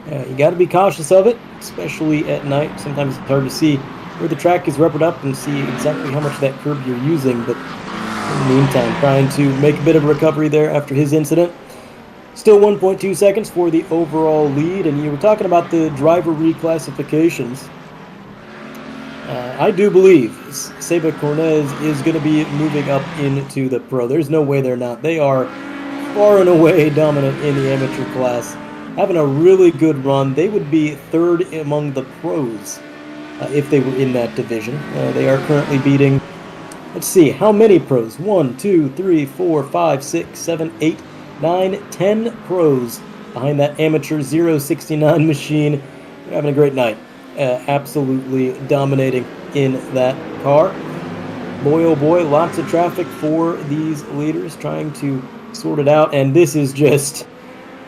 you got to be cautious of it, especially at night. Sometimes it's hard to see where the track is rubbered up and see exactly how much of that curb you're using. But in the meantime, trying to make a bit of a recovery there after his incident. Still 1.2 seconds for the overall lead. And you were talking about the driver reclassifications. I do believe Seba Cornez is going to be moving up into the pro. There's no way they're not. They are far and away dominant in the amateur class, having a really good run. They would be third among the pros if they were in that division. They are currently beating, let's see, how many pros? 1, 2, 3, 4, 5, 6, 7, 8, 9, 10 pros behind that amateur 069 machine. They're having a great night. Absolutely dominating in that car. Boy, oh boy, lots of traffic for these leaders trying to sort it out. And this is just,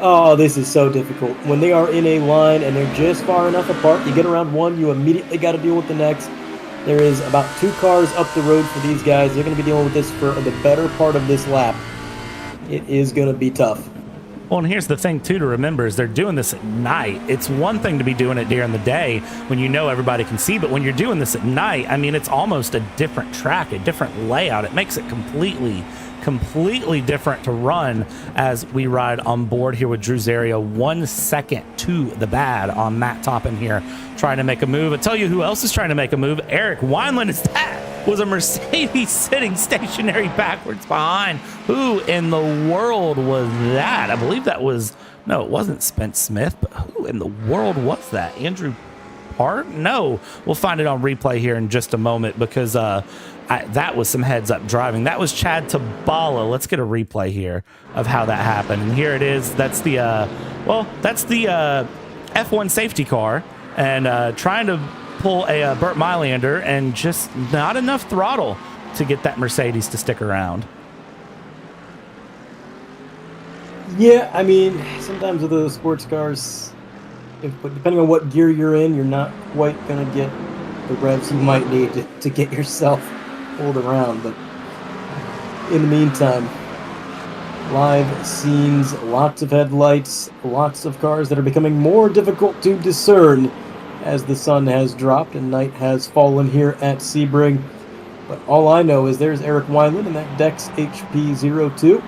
oh, this is so difficult. When they are in a line and they're just far enough apart, you get around one, you immediately got to deal with the next. There is about 2 cars up the road for these guys. They're going to be dealing with this for the better part of this lap. It is going to be tough. Well, and here's the thing, too, to remember is they're doing this at night. It's one thing to be doing it during the day when you know everybody can see, but when you're doing this at night, I mean, it's almost a different track, a different layout. It makes it completely different to run as we ride on board here with Drew Zario. 1 second to the bad on Matt Toppin here trying to make a move. I tell you who else is trying to make a move. Eric Wineland is that. Was a Mercedes sitting stationary backwards behind. Who in the world was that? I believe that was, no, it wasn't Spence Smith, but who in the world was that? Andrew Park? No, we'll find it on replay here in just a moment because that was some heads up driving. That was Chad Tabala. Let's get a replay here of how that happened. And here it is. That's the, that's the F1 safety car and trying to pull a Burt Mylander and just not enough throttle to get that Mercedes to stick around. Yeah, I mean, sometimes with those sports cars, depending on what gear you're in, you're not quite going to get the revs you might need to get yourself pulled around. But in the meantime, live scenes, lots of headlights, lots of cars that are becoming more difficult to discern as the sun has dropped and night has fallen here at Sebring. But all I know is there's Eric Wineland in that Dex HP02.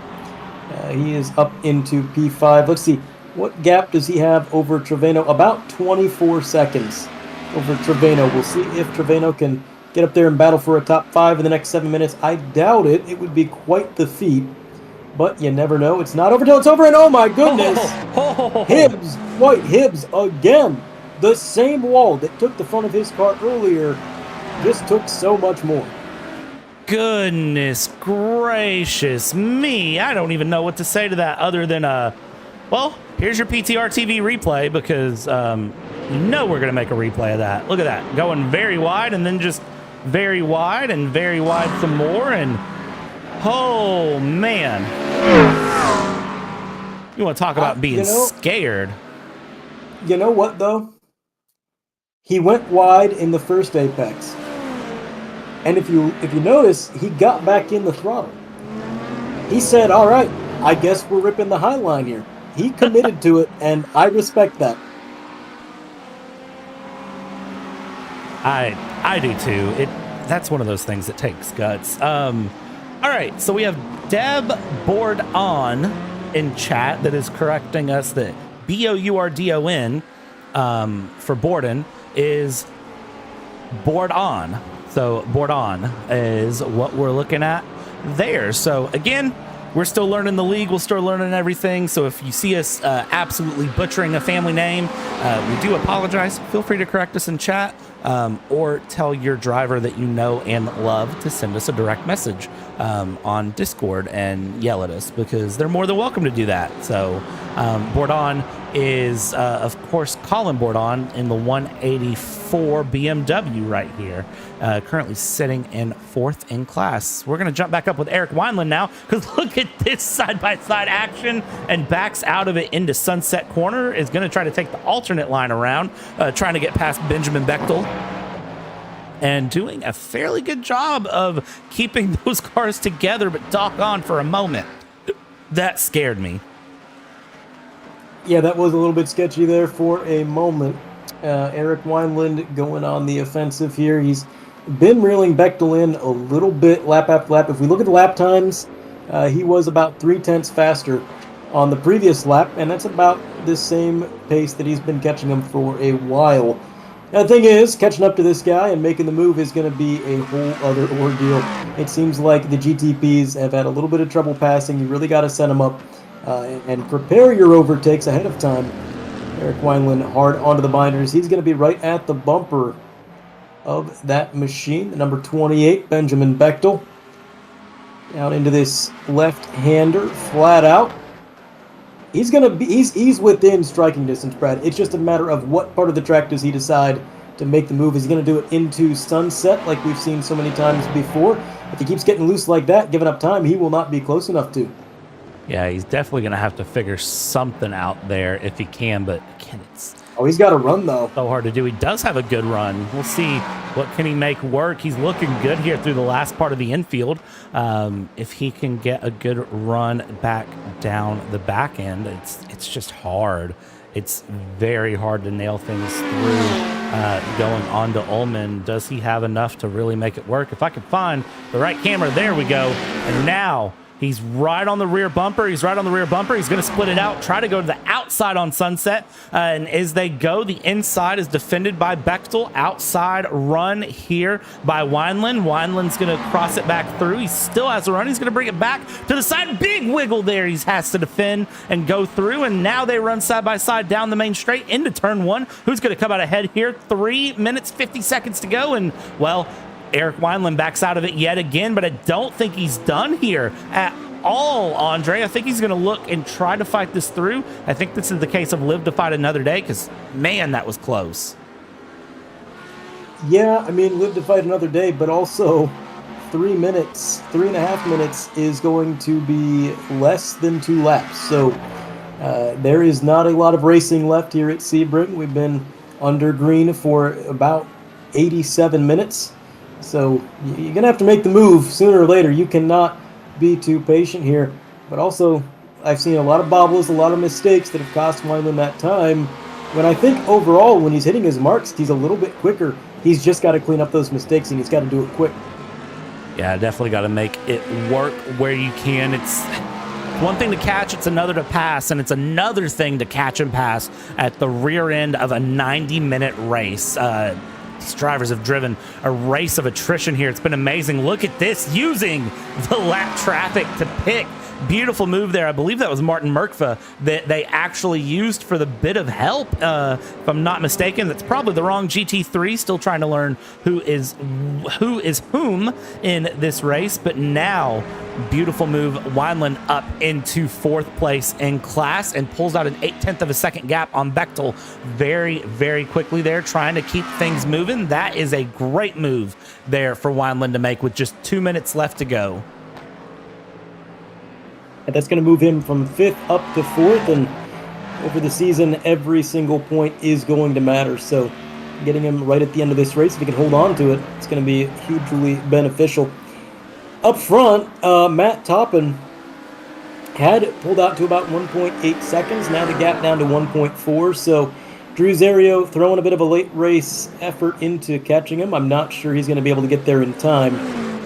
He is up into P5. Let's see, what gap does he have over Trevino? About 24 seconds over Trevino. We'll see if Trevino can get up there and battle for a top 5 in the next 7 minutes. I doubt it. It would be quite the feat. But you never know. It's not over till it's over, and oh my goodness! Hibbs, White Hibbs again! The same wall that took the front of his car earlier just took so much more. Goodness gracious me. I don't even know what to say to that other than, well, here's your PTR TV replay because you know we're going to make a replay of that. Look at that. Going very wide and then just very wide and very wide some more. And, oh, man. You want to talk about being scared. You know what, though? He went wide in the first apex. And if you notice, he got back in the throttle. He said, all right, I guess we're ripping the high line here. He committed to it, and I respect that. I do too. That's one of those things that takes guts. All right, so we have Deb Board On in chat that is correcting us that Bourdon for Borden is Board On. So Board On is what we're looking at there. So again, we're still learning the league. We're still learning everything. So if you see us absolutely butchering a family name, we do apologize. Feel free to correct us in chat or tell your driver that you know and love to send us a direct message on Discord and yell at us because they're more than welcome to do that. So Bourdon is, of course, Colin Bourdon in the 184 BMW right here, currently sitting in 4th in class. We're going to jump back up with Eric Wineland now because look at this side-by-side action and backs out of it into Sunset Corner. Is going to try to take the alternate line around, trying to get past Benjamin Bechtel. And doing a fairly good job of keeping those cars together, but doggone for a moment. That scared me. Yeah, that was a little bit sketchy there for a moment. Eric Wineland going on the offensive here. He's been reeling Bechtel in a little bit lap after lap. If we look at the lap times, he was about 0.3 faster on the previous lap, and that's about the same pace that he's been catching him for a while. Now, the thing is, catching up to this guy and making the move is going to be a whole other ordeal. It seems like the GTPs have had a little bit of trouble passing. You really got to set them up and prepare your overtakes ahead of time. Eric Wineland hard onto the binders. He's going to be right at the bumper of that machine. The number 28, Benjamin Bechtel. Down into this left-hander, flat out. He's within striking distance, Brad. It's just a matter of what part of the track does he decide to make the move. Is he going to do it into Sunset like we've seen so many times before? If he keeps getting loose like that, giving up time, he will not be close enough to. Yeah, he's definitely going to have to figure something out there if he can, but again, it's He's got a run, though. so hard to do. He does have a good run. We'll see what can he make work. He's looking good here through the last part of the infield. If he can get a good run back down the back end, it's just hard. It's very hard to nail things through going on to Ullman. Does he have enough to really make it work? If I can find the right camera, there we go. And now he's right on the rear bumper. He's going to split it out, try to go to the outside on Sunset. And as they go, the inside is defended by Bechtel. Outside run here by Wineland. Wineland's going to cross it back through. He still has a run. He's going to bring it back to the side. Big wiggle there. He has to defend and go through. And now they run side by side down the main straight into turn one. Who's going to come out ahead here? 3 minutes, 50 seconds to go. And, well, Eric Wineland backs out of it yet again, but I don't think he's done here at all, Andre. I think he's going to look and try to fight this through. I think this is the case of live to fight another day because, man, that was close. Yeah, I mean, live to fight another day, but also 3 minutes, 3.5 minutes is going to be less than 2 laps. So there is not a lot of racing left here at Sebring. We've been under green for about 87 minutes. So you're going to have to make the move sooner or later. You cannot be too patient here. But also, I've seen a lot of bobbles, a lot of mistakes that have cost Wineland that time. When I think overall, when he's hitting his marks, he's a little bit quicker. He's just got to clean up those mistakes, and he's got to do it quick. Yeah, definitely got to make it work where you can. It's one thing to catch, it's another to pass, and it's another thing to catch and pass at the rear end of a 90-minute race. These drivers have driven a race of attrition here. It's been amazing. Look at this, using the lap traffic to pick. Beautiful move there. I believe that was Martin Merkva that they actually used for the bit of help. If I'm not mistaken, that's probably the wrong GT3. Still trying to learn who is whom in this race. But now, beautiful move. Wineland up into 4th place in class and pulls out an 0.8 of a second gap on Bechtel very, very quickly there, trying to keep things moving. That is a great move there for Wineland to make with just 2 minutes left to go. And that's going to move him from 5th up to 4th, and over the season, every single point is going to matter. So getting him right at the end of this race, if he can hold on to it, it's going to be hugely beneficial. Up front, Matt Toppin had pulled out to about 1.8 seconds. Now the gap down to 1.4. So Drew Zerio throwing a bit of a late race effort into catching him. I'm not sure he's going to be able to get there in time.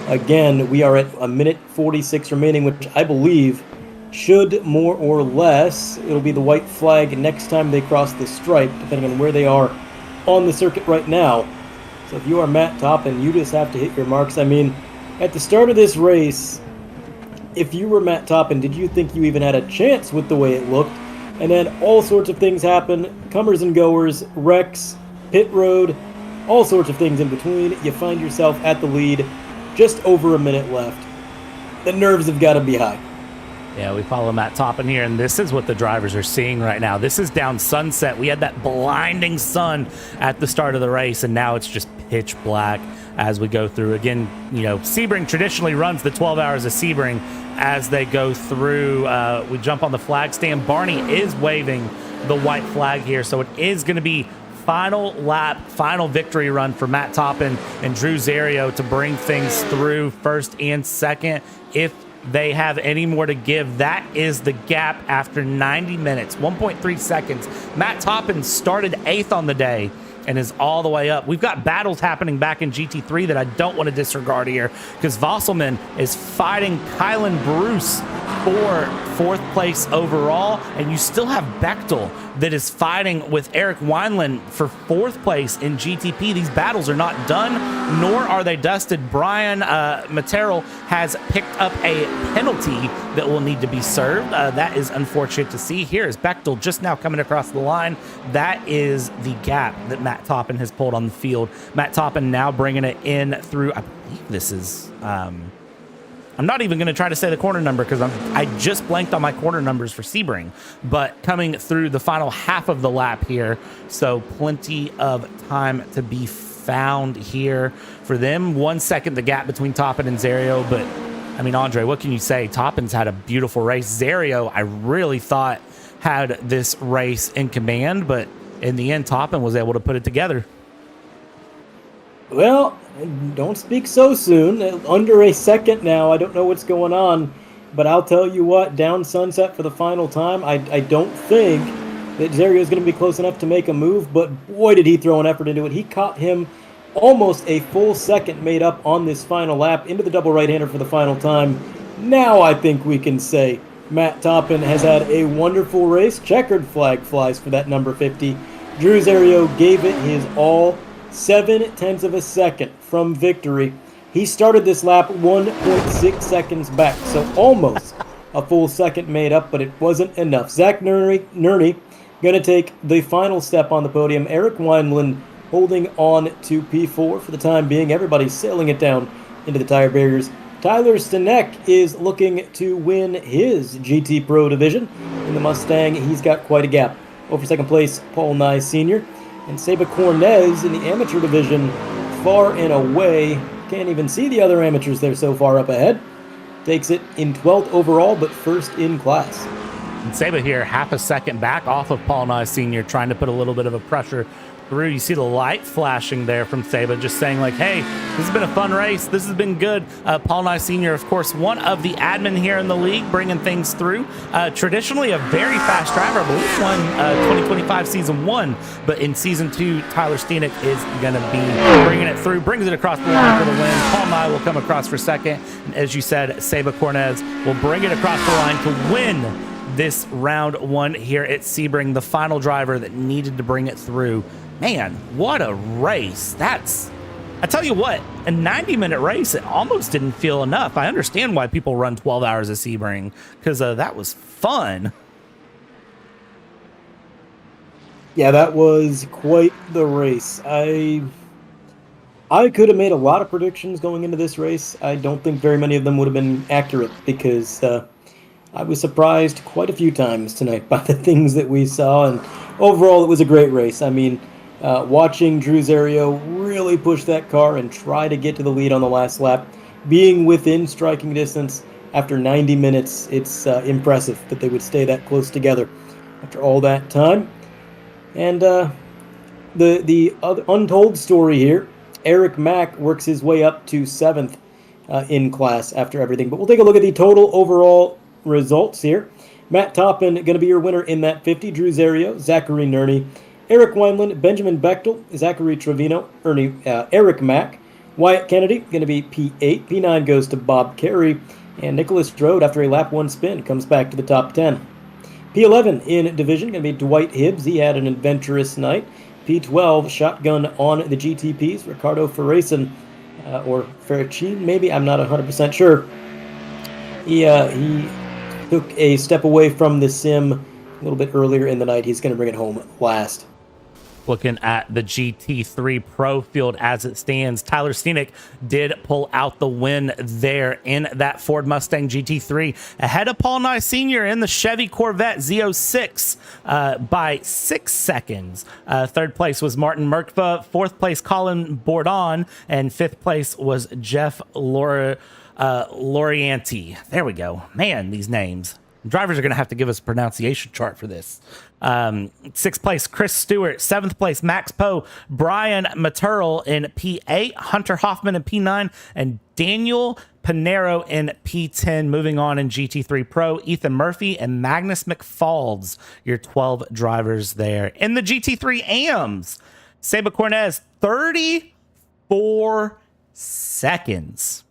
Again, we are at 1:46 remaining, which I believe should more or less, it'll be the white flag next time they cross the stripe, depending on where they are on the circuit right now. So if you are Matt Toppin, you just have to hit your marks. I mean, at the start of this race, if you were Matt Toppin, did you think you even had a chance with the way it looked? And then all sorts of things happen, comers and goers, wrecks, pit road, all sorts of things in between. You find yourself at the lead, just over a minute left. The nerves have got to be high. Yeah, we follow Matt Toppin here, and this is what the drivers are seeing right now. This is down Sunset. We had that blinding sun at the start of the race, and now it's just pitch black as we go through. Again, you know, Sebring traditionally runs the 12 hours of Sebring as they go through. We jump on the flag stand. Barney is waving the white flag here, so it is going to be final lap, final victory run for Matt Toppin and Drew Zerio to bring things through first and second. If they have any more to give, that is the gap after 90 minutes, 1.3 seconds. Matt Toppin started 8th on the day and is all the way up. We've got battles happening back in GT3 that I don't want to disregard here, because Vasselman is fighting Kylan Bruce for 4th place overall, and you still have Bechtel that is fighting with Eric Wineland for 4th place in GTP. These battles are not done, nor are they dusted. Brian Materrell has picked up a penalty that will need to be served. That is unfortunate to see. Here is Bechtel just now coming across the line. That is the gap that Matt Toppin has pulled on the field. Matt Toppin now bringing it in through, I believe this is... I'm not even going to try to say the corner number because I just blanked on my corner numbers for Sebring, but coming through the final half of the lap here, so plenty of time to be found here for them. 1 second the gap between Toppin and Zerio, but I mean, Andre, what can you say? Toppin's had a beautiful race. Zerio, I really thought had this race in command, but in the end, Toppin was able to put it together. Well, don't speak so soon. Under a second now. I don't know what's going on, but I'll tell you what, down Sunset for the final time, I don't think that Zerio is going to be close enough to make a move, but boy, did he throw an effort into it. He caught him almost a full second made up on this final lap into the double right-hander for the final time. Now I think we can say Matt Toppin has had a wonderful race. Checkered flag flies for that number 50. Drew Zerio gave it his all. 0.7 of a second from victory. He started this lap 1.6 seconds back, so almost a full second made up, but it wasn't enough. Zach Nerney going to take the final step on the podium. Eric Wineland holding on to P4 for the time being. Everybody's sailing it down into the tire barriers. Tyler Stanek is looking to win his GT Pro division. In the Mustang, he's got quite a gap. Over second place, Paul Nye Sr., and Seba Cornez in the amateur division, far and away. Can't even see the other amateurs there so far up ahead. Takes it in 12th overall, but first in class. And Seba here, half a second back off of Paul Nye Sr., trying to put a little bit of a pressure through. You see the light flashing there from Seba, just saying like, hey, this has been a fun race. This has been good. Paul Nye Sr., of course, one of the admin here in the league, bringing things through. Traditionally a very fast driver. I believe won 2025 Season 1, but in Season 2, Tyler Stanek is going to be bringing it through, brings it across the line for the win. Paul Nye will come across for second. And as you said, Seba Cornez will bring it across the line to win this round 1 here at Sebring, the final driver that needed to bring it through. Man, what a race. I tell you what, a 90-minute race, it almost didn't feel enough. I understand why people run 12 hours of Sebring, because that was fun. Yeah, that was quite the race. I could have made a lot of predictions going into this race. I don't think very many of them would have been accurate, because I was surprised quite a few times tonight by the things that we saw, and overall it was a great race. I mean, watching Drew Zerio really push that car and try to get to the lead on the last lap, being within striking distance after 90 minutes, it's impressive that they would stay that close together after all that time. And the other untold story here, Eric Mack works his way up to 7th in class after everything. But we'll take a look at the total overall results here. Matt Toppin going to be your winner in that 50. Drew Zerio, Zachary Nerney, Eric Wineland, Benjamin Bechtel, Zachary Trevino, Eric Mack, Wyatt Kennedy, going to be P8. P9 goes to Bob Carey, and Nicholas Strode, after a lap 1 spin, comes back to the top 10. P11 in division, going to be Dwight Hibbs. He had an adventurous night. P12, shotgun on the GTPs, Ricardo Ferracin, or Ferracin, maybe, I'm not 100% sure. He took a step away from the sim a little bit earlier in the night. He's going to bring it home last. Looking at the GT3 Pro field as it stands, Tyler Stanek did pull out the win there in that Ford Mustang GT3, ahead of Paul Nye Sr. in the Chevy Corvette Z06 by 6 seconds. Third place was Martin Merkva, fourth place Colin Bourdon, and fifth place was Jeff Lorianti. There we go. Man, these names. Drivers are going to have to give us a pronunciation chart for this. Sixth place, Chris Stewart. Seventh place, Max Poe. Brian Materrell in P8. Hunter Hoffman in P9. And Daniel Pinero in P10. Moving on in GT3 Pro, Ethan Murphy and Magnus McFalds, your 12 drivers there. In the GT3 AMs, Seba Cornez, 34 seconds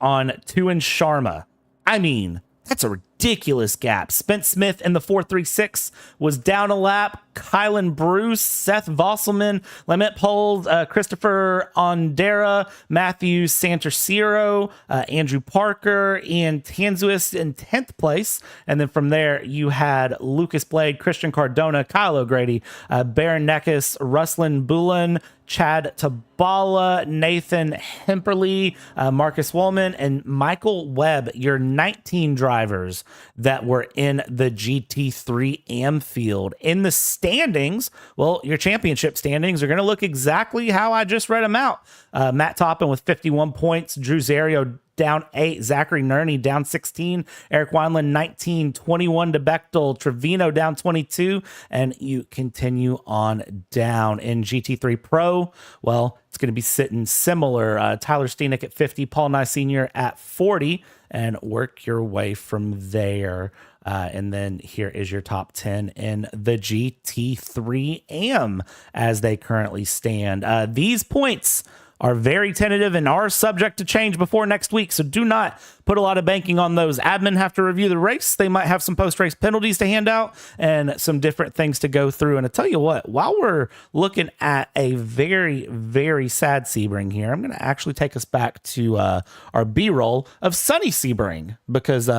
on Tuan Sharma. I mean, that's a ridiculous gap. Spence Smith in the 4.36 was down a lap. Kylan Bruce, Seth Vosselman, Lamette Poles, Christopher Ondera, Matthew Santercero, Andrew Parker, and Tanzuis in 10th place. And then from there, you had Lucas Blade, Christian Cardona, Kyle O'Grady, Baron Neckis, Ruslan Bullen, Chad Tabala, Nathan Hemperly, Marcus Wollman, and Michael Webb, your 19 drivers that were in the GT3 AM field. In the standings, well, your championship standings are going to look exactly how I just read them out. Matt Toppin with 51 points, Drew Zario down 8, Zachary Nerney down 16, Eric Weinland 19, 21 to Bechtel, Trevino down 22, and you continue on down. In GT3 Pro, well, it's going to be sitting similar. Tyler Steenick at 50, Paul Nye Sr. at 40, and work your way from there. And then here is your top 10 in the GT3 AM as they currently stand. These points are very tentative and are subject to change before next week, so do not put a lot of banking on those. Admin have to review the race. They might have some post-race penalties to hand out and some different things to go through. And I tell you what, while we're looking at a very, very sad Sebring here, I'm going to actually take us back to our B-roll of sunny Sebring, because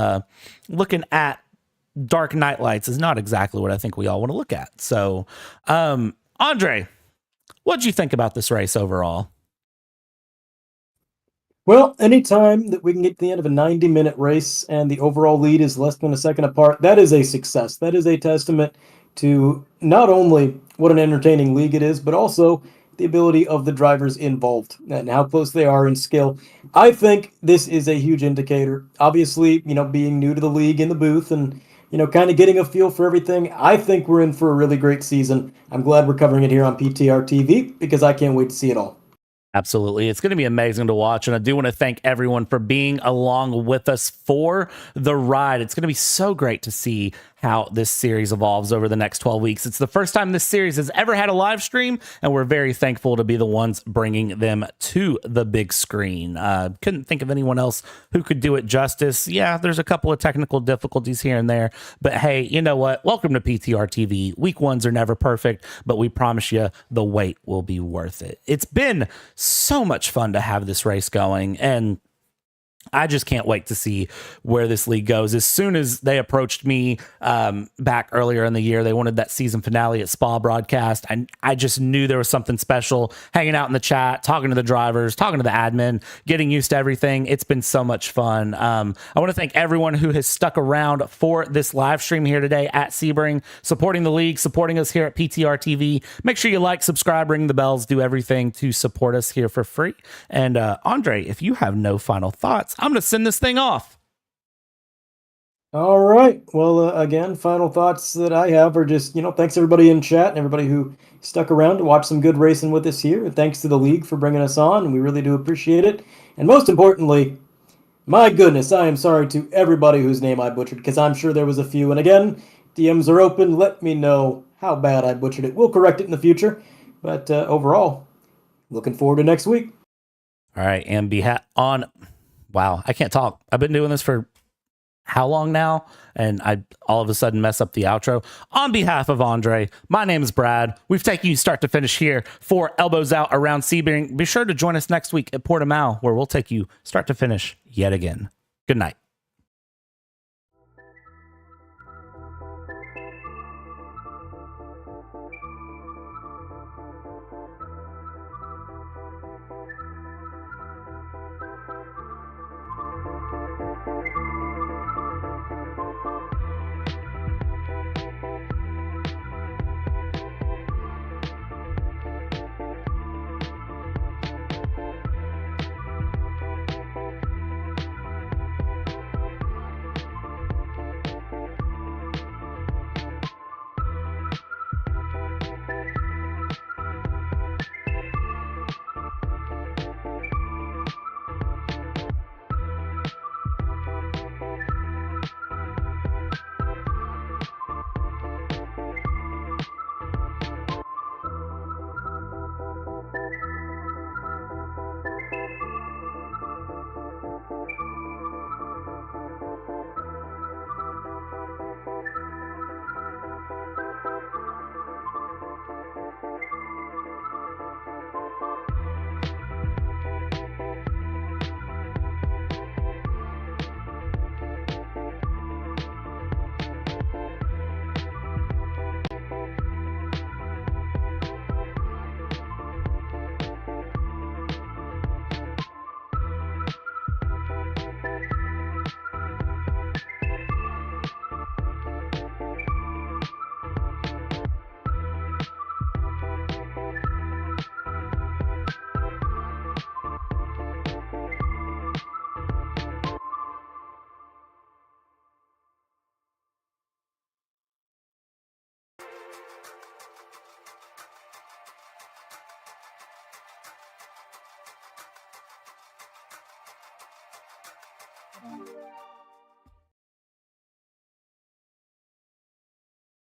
looking at dark night lights is not exactly what I think we all want to look at. So, Andre, what did you think about this race overall? Well, anytime that we can get to the end of a 90-minute race and the overall lead is less than a second apart, that is a success. That is a testament to not only what an entertaining league it is, but also the ability of the drivers involved and how close they are in skill. I think this is a huge indicator. Obviously, being new to the league in the booth and, kind of getting a feel for everything, I think we're in for a really great season. I'm glad we're covering it here on PTR TV because I can't wait to see it all. Absolutely. It's going to be amazing to watch. And I do want to thank everyone for being along with us for the ride. It's going to be so great to see how this series evolves over the next 12 weeks. It's the first time this series has ever had a live stream, and we're very thankful to be the ones bringing them to the big screen. Couldn't think of anyone else who could do it justice. Yeah, there's a couple of technical difficulties here and there, but hey, you know what? Welcome to PTR TV. Week ones are never perfect, but we promise you the wait will be worth it. It's been so much fun to have this race going, and I just can't wait to see where this league goes. As soon as they approached me back earlier in the year, they wanted that season finale at Spa broadcast. I just knew there was something special, hanging out in the chat, talking to the drivers, talking to the admin, getting used to everything. It's been so much fun. I want to thank everyone who has stuck around for this live stream here today at Sebring, supporting the league, supporting us here at PTR TV. Make sure you like, subscribe, ring the bells, do everything to support us here for free. And Andre, if you have no final thoughts, I'm going to send this thing off. All right. Well, again, final thoughts that I have are just, thanks everybody in chat and everybody who stuck around to watch some good racing with us here. And thanks to the league for bringing us on. We really do appreciate it. And most importantly, my goodness, I am sorry to everybody whose name I butchered, because I'm sure there was a few. And again, DMs are open. Let me know how bad I butchered it. We'll correct it in the future. But overall, looking forward to next week. All right. And wow, I can't talk. I've been doing this for how long now? And I all of a sudden mess up the outro. On behalf of Andre, my name is Brad. We've taken you start to finish here for Elbows Out around Sebring. Be sure to join us next week at Portimao, where we'll take you start to finish yet again. Good night.